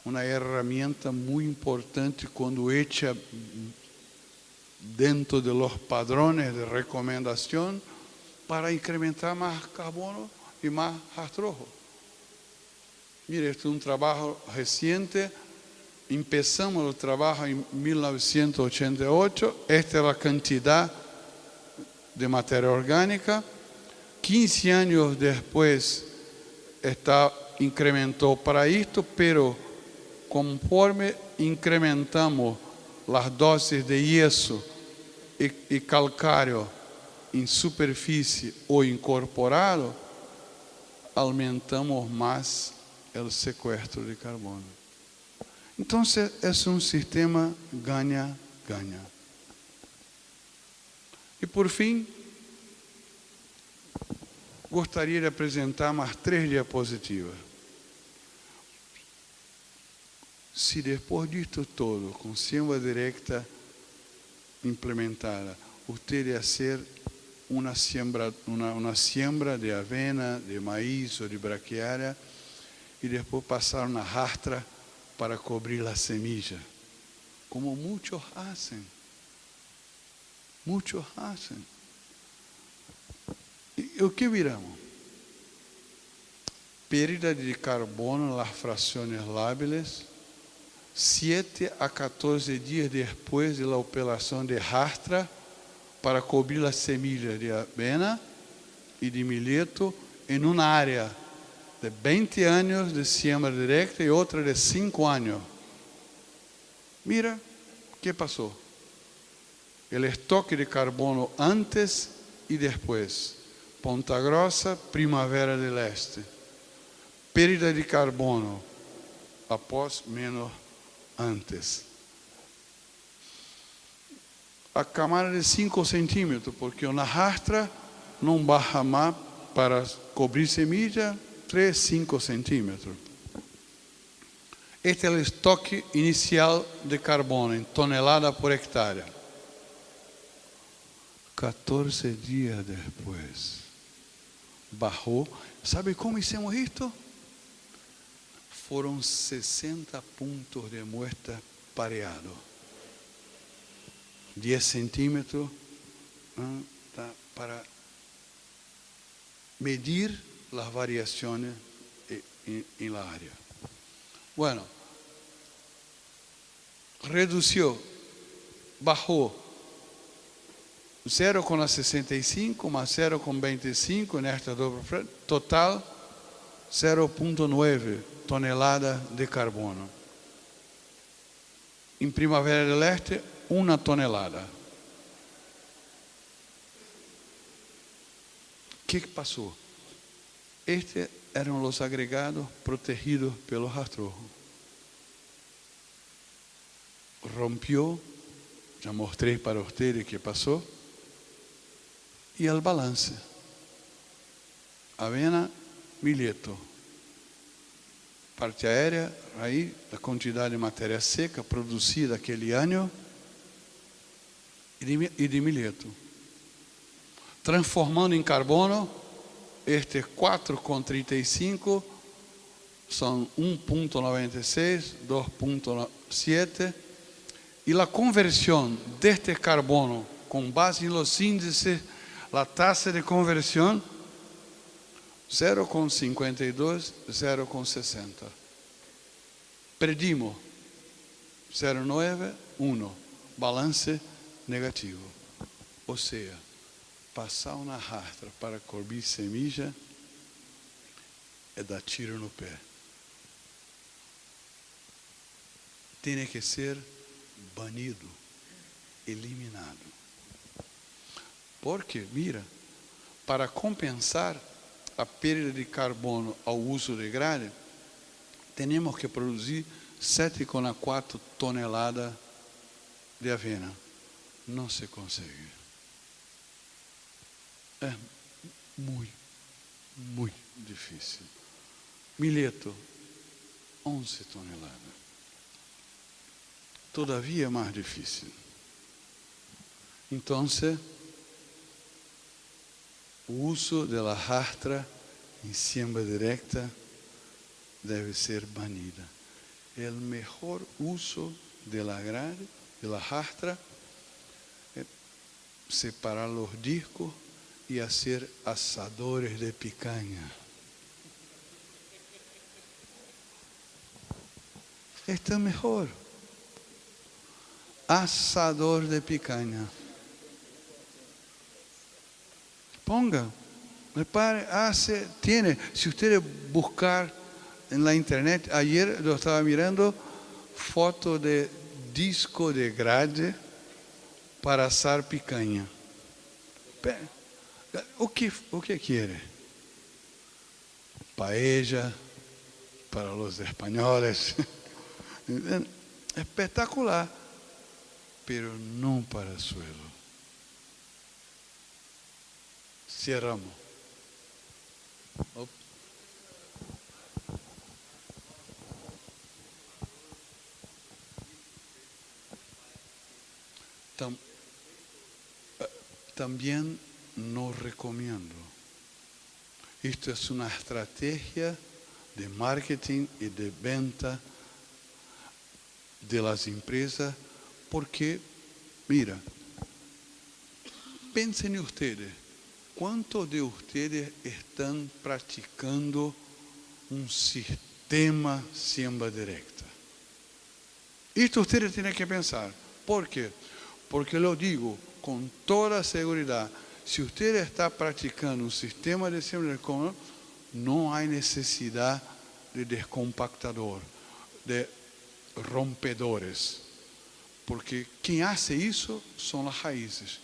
uma ferramenta muito importante quando hecha dentro de los padrões de recomendação para incrementar mais carbono e mais rastrojo. Mire, este é um trabalho recente. Empezamos o trabalho em 1988. Esta é a quantidade de matéria orgânica. 15 anos depois, incrementou para isto, pero conforme incrementamos as doses de yeso e calcário em superfície ou incorporado, aumentamos mais o sequestro de carbono. Então, é um sistema ganha-ganha. E por fim, gostaria de apresentar mais 3 diapositivas. Se depois disto todo, com siembra directa implementada, você ia ser uma siembra de avena, de maíz ou de braquiária, e depois passar uma rastra para cobrir a semilla, como muitos fazem. Muitos fazem. E o que viramos? Pérdida de carbono nas frações lábiles, 7 a 14 dias depois da operação de rastra para cobrir a semilla de avena e de milheto em uma área de 20 anos de siembra directa e outra de 5 anos. Mira o que passou. O estoque de carbono antes e depois. Ponta Grossa, Primavera del Este. Perda de carbono após menos antes. A camada de 5 centímetros, porque uma rastra não baixa mais para cobrir semilla, 3, 5 centímetros. Este é o estoque inicial de carbono em tonelada por hectare. 14 dias depois, bajou. Sabe como hicimos isto? Foram 60 pontos de muestra pareados. 10 centímetros para medir as variações em la área. Bueno, reduziu, bajou 0,65 mais 0,25 nesta dobra frente, total 0,9 tonelada de carbono. Em Primavera del Este, 1 tonelada. O que passou? Estes eram os agregados protegidos pelo rastrojo. Rompió, já mostrei para vocês o que passou. E o balance. Avena, milheto. Parte aérea, aí a quantidade de matéria seca produzida aquele ano e de milheto. Transformando em carbono, estes 4,35 são 1,96, 2,7, e a conversão deste carbono com base nos índices, a taxa de conversão 0,52, 0,60. Perdimos 0,9, 1. Balance negativo. Ou seja, passar uma rastra para cobrir semilla é dar tiro no pé. Tem que ser banido, eliminado. Porque, mira, para compensar a perda de carbono ao uso de grade, temos que produzir 7,4 toneladas de avena. Não se consegue. É muito difícil. Milheto, 11 toneladas. Todavia, mais difícil. Então, o uso da rastra em siembra directa deve ser banida. O melhor uso da grade, da rastra, é separar os discos e fazer assadores de picanha. Este é melhor. Assador de picanha. Ponga Repare, tiene, si ustedes buscar en la internet, ayer yo estaba mirando foto de disco de grade para assar picanha. O que quiere? Paella para os espanhóis. Espetacular, pero não para o suelo. Cerramos. También no recomiendo. Esto es una estrategia de marketing y de venta de las empresas, porque, mira, piensen ustedes, ¿cuántos de ustedes están practicando un sistema siembra directa? Esto ustedes tienen que pensar. ¿Por qué? Porque lo digo con toda seguridad. Si usted está practicando un sistema de siembra directa, no hay necesidad de descompactador, de rompedores. Porque quien hace eso son las raíces.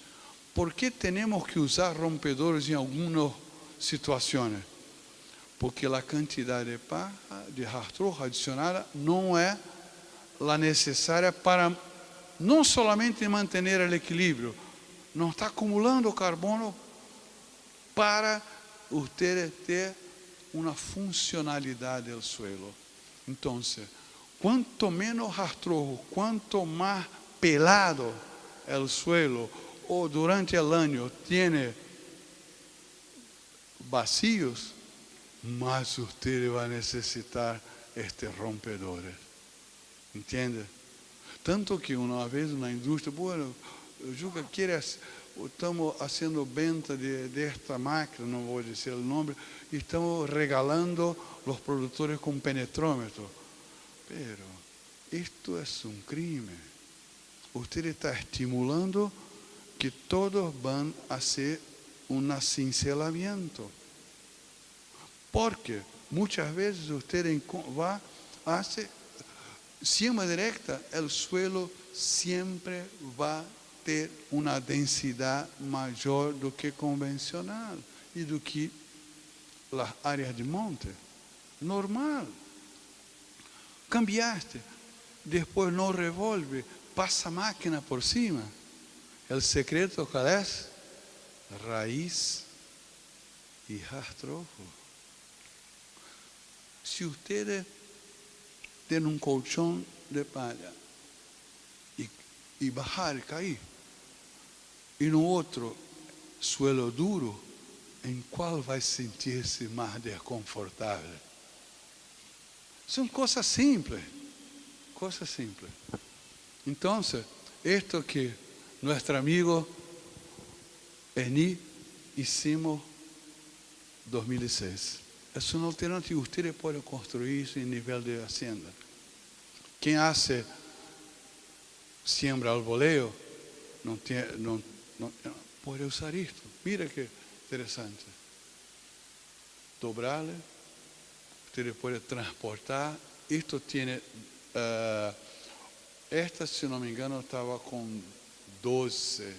¿Por qué tenemos que usar rompedores en algunas situaciones? Porque la cantidad de paja, de rastrojo adicionada no es la necesaria para não somente manter o equilíbrio, não está acumulando carbono para você ter uma funcionalidade do suelo. Então, quanto menos rastrojo, quanto mais pelado o suelo, ou durante o ano tem vacíos, mais você vai necessitar estes rompedores. Entende? Tanto que uma vez na indústria, bueno, Juca, estamos fazendo venda desta máquina, não vou dizer o nome, e estamos regalando os produtores com penetrômetro. Pero isto é um crime. Você está estimulando que todos vão fazer um cincelamento. Porque muitas vezes você vai fazer siembra directa, el suelo siempre va a ter una densidad mayor do que convencional y do que las áreas de monte. Normal. Cambiaste, después no revuelve, pasa máquina por cima. El secreto, ¿cuál es? Raíz y rastrojo. Si ustedes ter um colchão de palha e bajar e cair, e no outro suelo duro, em qual vai sentir-se mais desconfortável? São coisas simples, coisas simples. Então, isto que nosso amigo Eni hicimos 2006. É uma alternativa. Vocês podem construir isso em nível de hacienda. Quem hace siembra al voleo não pode usar isto. Mira que interessante. Dobrarle, você pode transportar. Isto tem, esta, se não me engano, estava com 12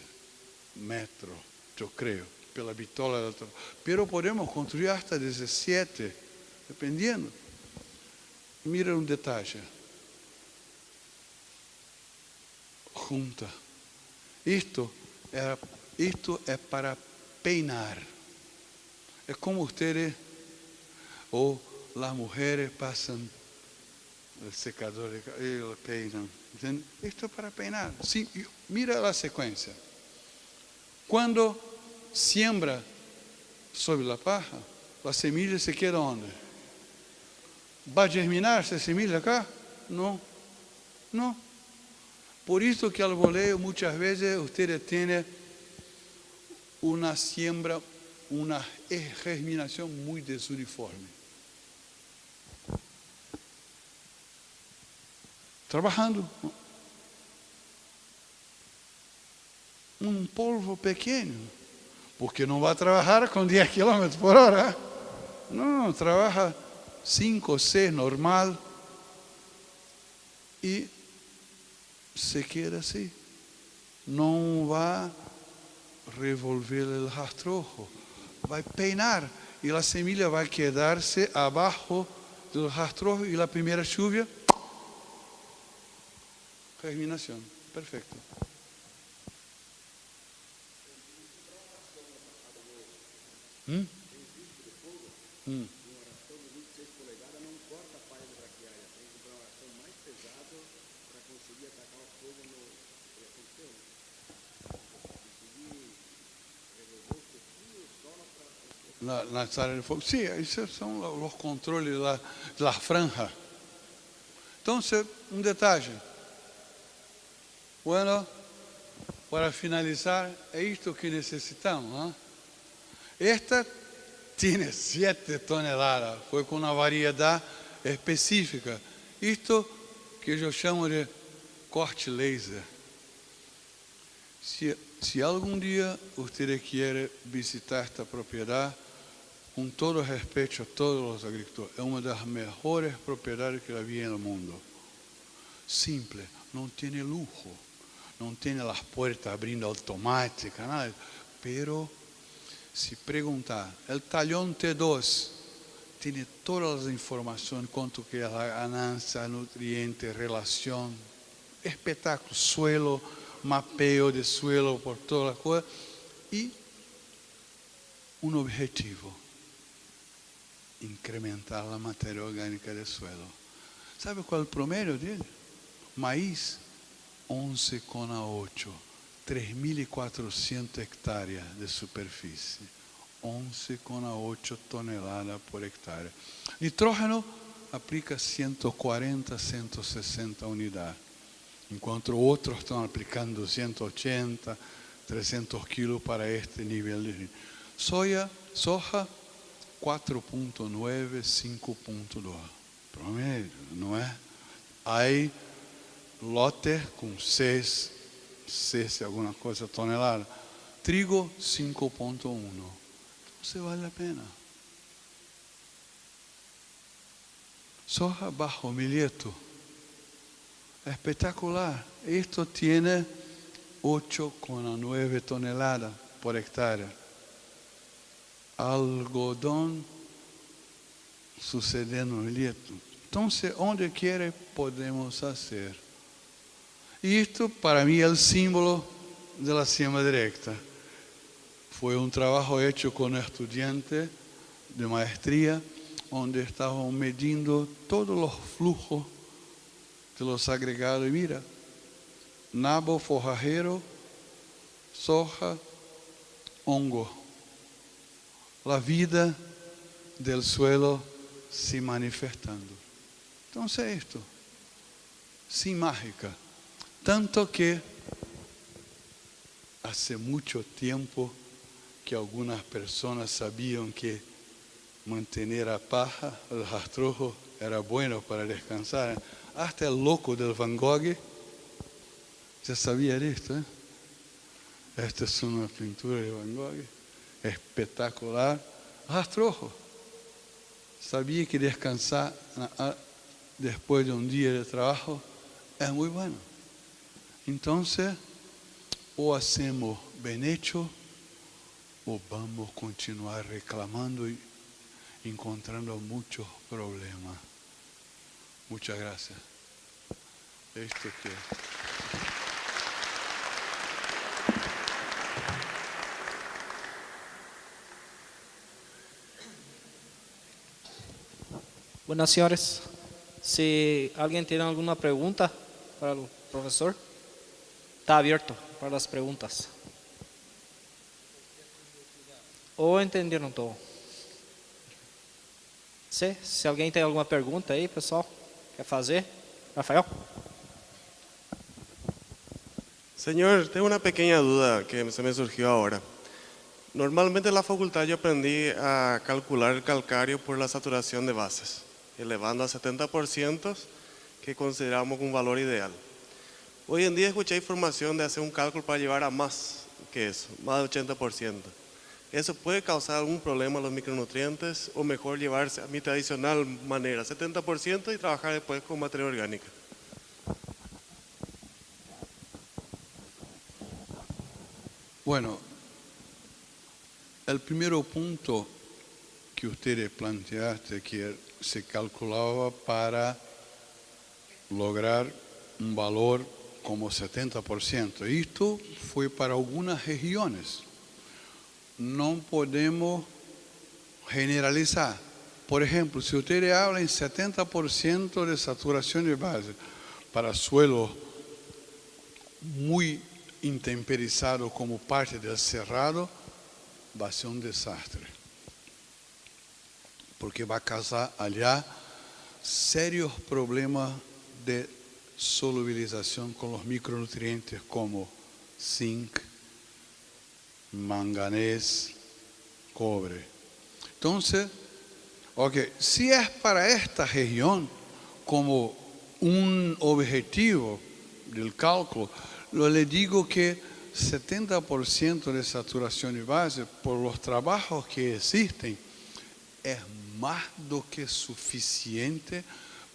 metros, eu creio. Pela bitola, pero podemos construir hasta 17, dependiendo. Mira um detalhe. Junta. Isto é para peinar. É como ustedes ou as mulheres passam o secador e peinam. ¿Entiende? Isto é para peinar. Sim, mira a sequência. Quando siembra sobre la paja, la semilla se queda onde? ¿Va a germinar essa semilla acá? No, no. Por isso que al voleo muchas veces ustedes tienen una siembra, una germinación muy desuniforme. Trabajando. Un polvo pequeño. porque no va a trabajar con 10 kilómetros por hora. No, trabaja 5, 6 normal y se queda así. No va a revolver el rastrojo, va a peinar y la semilla va a quedarse abajo del rastrojo y la primera lluvia, germinación, perfecto. ¿Mm? ¿Mm? La área de fuego. Sí, esos son los controles de la franja. Entonces, un detalle. Bueno, para finalizar, es esto que necesitamos. Esta tiene 7 toneladas, fue con una variedad específica. Esto que yo llamo de corte laser. Si algún día usted quiere visitar esta propiedad, con todo respeto a todos los agricultores, es una de las mejores propiedades que había en el mundo. Simple, no tiene lujo, no tiene las puertas abriendo automáticas, nada. Pero si preguntar, el tallón T2 tiene todas las informaciones, cuánto que es la ganancia, nutrientes, relación, espectáculo, suelo, mapeo de suelo por toda la cosa y un objetivo: incrementar la materia orgánica del suelo. ¿Sabe cuál es el promedio de él? Maíz, 11,8, 3.400 hectáreas de superficie, 11,8 toneladas por hectárea. Nitrógeno aplica 140, 160 unidades, enquanto outros estão aplicando 180, 300 quilos para este nível de soja 4,9, 5,2. Promédio, não é? Aí, lote com 6, alguma coisa tonelada. Trigo, 5,1. Então, vale a pena. Soja bajo milheto. Espectacular. Esto tiene 8,9 toneladas por hectárea. Algodón sucedendo no milheto. Entonces, onde quiera podemos hacer. Y esto para mí es el símbolo de la siembra directa. Fue un trabajo hecho con estudiantes de maestría, donde estaban medindo todos los flujos de los agregados. Y mira, nabo forrajero, soja, hongo. La vida del suelo se manifestando. Entonces esto, sin mágica. Tanto que hace mucho tiempo que algunas personas sabían que mantener a paja, el rastrojo, era bueno para descansar. Hasta el loco del Van Gogh ya sabía de esto. Esta es una pintura de Van Gogh, espectacular. Rastrojo. Sabía que descansar después de un día de trabajo es muy bueno. Entonces, o hacemos bien hecho, o vamos a continuar reclamando y encontrando muchos problemas. Muchas gracias. Esto que... Buenas, señores. Si alguien tiene alguna pregunta para el profesor, está abierto para las preguntas. ¿O entendieron todo? Sí, se alguém tem alguma pergunta aí, pessoal, quer fazer? Rafael? Señor, tengo una pequeña duda que se me surgió ahora. Normalmente en la facultad yo aprendí a calcular el calcáreo por la saturación de bases, elevando a 70%, que consideramos un valor ideal. Hoy en día escuché información de hacer un cálculo para llevar a más que eso, más de 80%. ¿Eso puede causar algún problema a los micronutrientes o mejor llevarse a mi tradicional manera, 70% y trabajar después con materia orgánica? Bueno, el primer punto que ustedes planteaste que se calculaba para lograr un valor como 70%. Esto fue para algunas regiones. No podemos generalizar. Por ejemplo, si ustedes hablan en 70% de saturación de base para suelos muy intemperizados como parte del cerrado, va a ser un desastre. Porque va a causar allá serios problemas de solubilización con los micronutrientes como zinc, manganés, cobre. Entonces, si es para esta región como un objetivo del cálculo, le digo que 70% de saturación de base por los trabajos que existen es más do que suficiente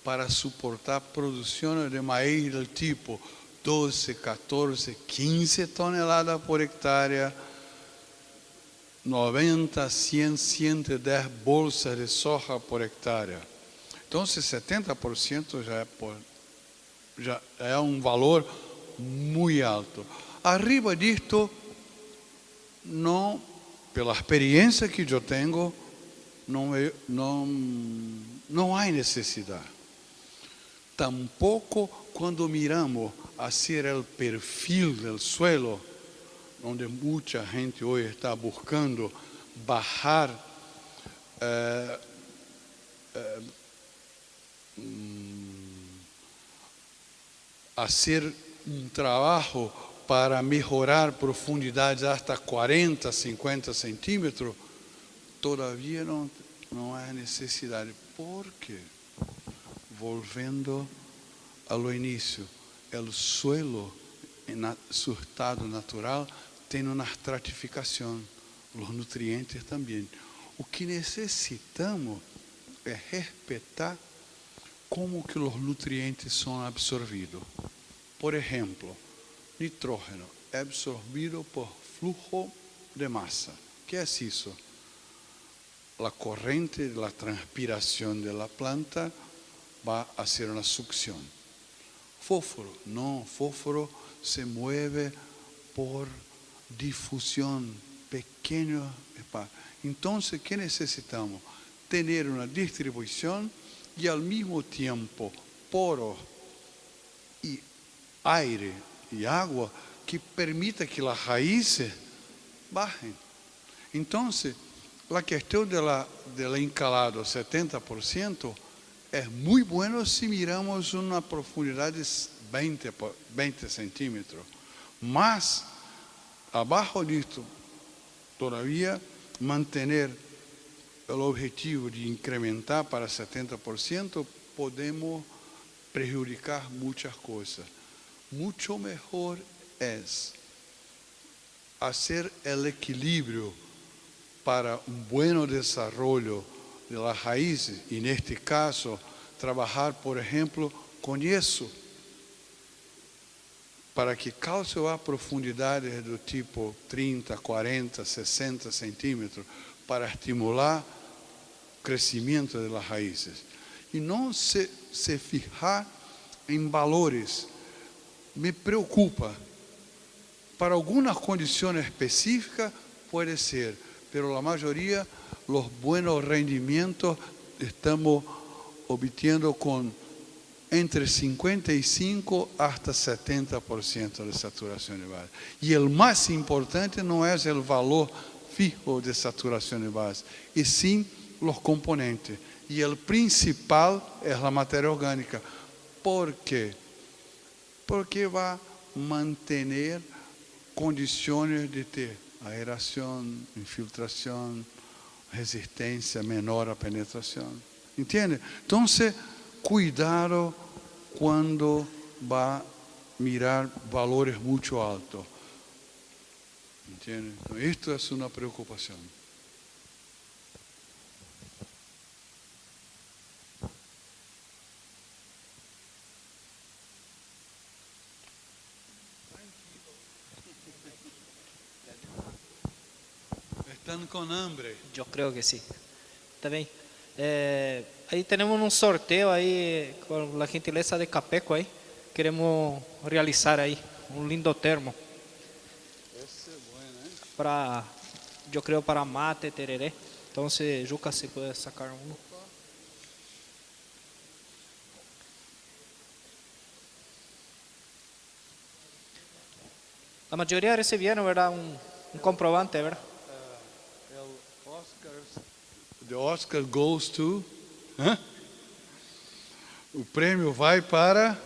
para soportar producciones de maíz del tipo 12, 14, 15 toneladas por hectárea, 90, 100, 110 bolsas de soja por hectárea. Entonces 70% já é um valor muito alto. Arriba disto, não, pela experiência que eu tenho, não há necessidade. Tampouco quando miramos hacia o perfil do suelo, onde muita gente hoje está buscando bajar hacer um trabalho para melhorar profundidades hasta 40, 50 centímetros, todavía não há necessidade. Por quê? Volvendo ao início, o suelo em seu estado natural tem uma estratificação, os nutrientes também. O que necessitamos é respeitar como que os nutrientes são absorvidos. Por exemplo, nitrógeno é absorvido por flujo de massa. O que é isso? A corrente da transpiração da planta vai fazer uma sucção. Fósforo, não, fósforo se mueve por difusão, pequeno espaço. Então, o que necessitamos? Ter uma distribuição e, ao mesmo tempo, poros e aire e água que permita que as raízes bajem. Então, a questão do encalado 70% é muito bueno se miramos uma profundidade de 20 centímetros. Mas, abaixo disto, todavía manter o objetivo de incrementar para 70%, podemos prejudicar muitas coisas. Muito melhor é fazer o equilíbrio para um bom desenvolvimento de las raízes, e neste caso, trabalhar, por exemplo, com isso, para que cálcio a profundidades do tipo 30, 40, 60 centímetros, para estimular o crescimento das raízes. E não se fijar em valores. Me preocupa. Para algumas condições específicas pode ser, pero a maioria, os buenos rendimentos estamos obtendo com entre 55 hasta 70% de saturação de base. E o mais importante não é o valor fijo de saturação de base, e sim os componentes. E o principal é a matéria orgânica. Por quê? Porque vai manter condições de ter aeração, infiltração, resistência menor à penetração. Entende? Então, cuidado quando vai mirar valores muito altos. ¿Entiende? Então, isto é uma preocupação. Estão com hambre. Eu creio que sim. Tá bem. Aí temos um sorteio aí com a gentileza de Capeco aí. Queremos realizar aí um lindo termo Esse é bom, né? para, eu creio, para mate, tereré. Então, se Juca, se puder sacar um. A maioria receberam, verdade, um comprovante, verdade? The Oscar goes to. Hã? O prêmio vai para.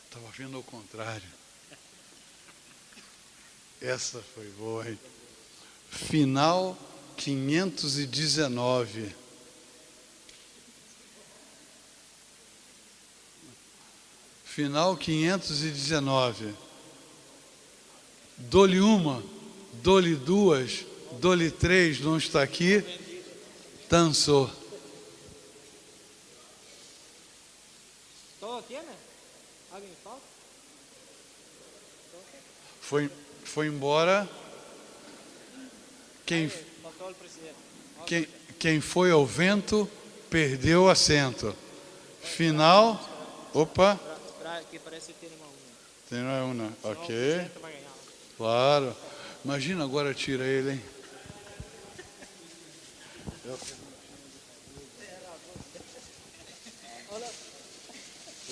Estava vendo ao contrário. Essa foi boa, hein? Final 519. Final 519. Dou-lhe uma, dou-lhe duas, dou-lhe três, não está aqui. Dançou. Todo tiene? Alguém falta? Foi embora. Faltou o presidente. Quem foi ao vento perdeu o assento. Final. Opa. Que parece que tem uma unha. Tem uma. Ok. O presidente vai ganhar. Claro. Imagina agora tira ele, hein?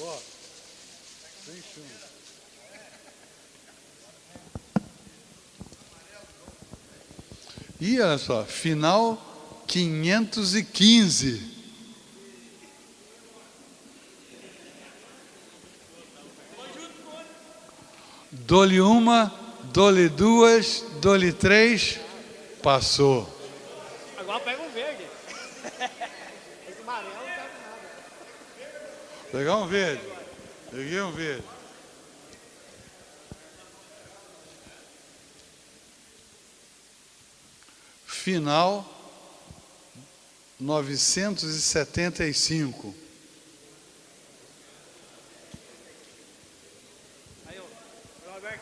Ó, sem chumbo. E olha só, final 515. Dou-lhe uma, dou-lhe duas, dou-lhe três, passou. Agora pega um verde. Esse amarelo não tá com nada. Pegar um verde. Peguei um verde. Final 975. Aí, ó. Roberto.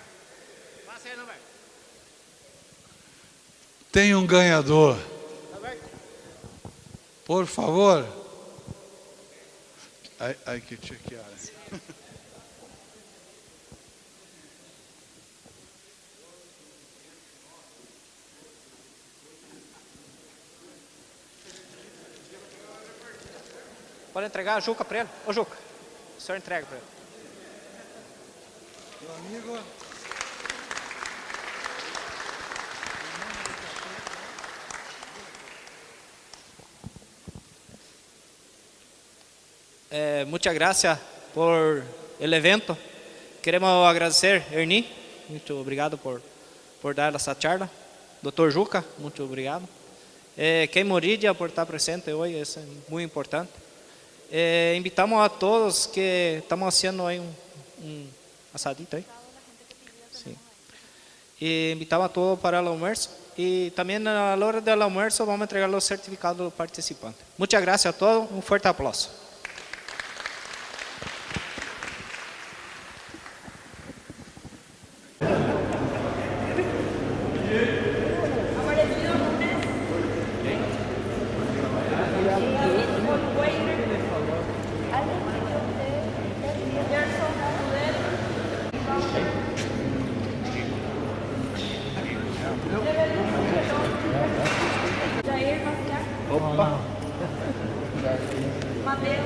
Passa aí, Roberto. Tem um ganhador. Roberto. Por favor. Hay que chequear. Pode entregar a Juca para ele? Ô, Juca, o senhor entrega para ele. Meu amigo. Muchas gracias por el evento. Queremos agradecer, Ernie, muito obrigado por dar essa charla. Dr. Juca, muito obrigado. Ken Moridia por estar presente hoje, isso é muito importante. Invitamos a todos que estamos haciendo aí um asadito aí. Sí. Y invitamos a todos para el almuerzo. Y también a la hora del almuerzo vamos a entregar los certificados de los participantes. Muchas gracias a todos. Un fuerte aplauso. Opa! Madeira,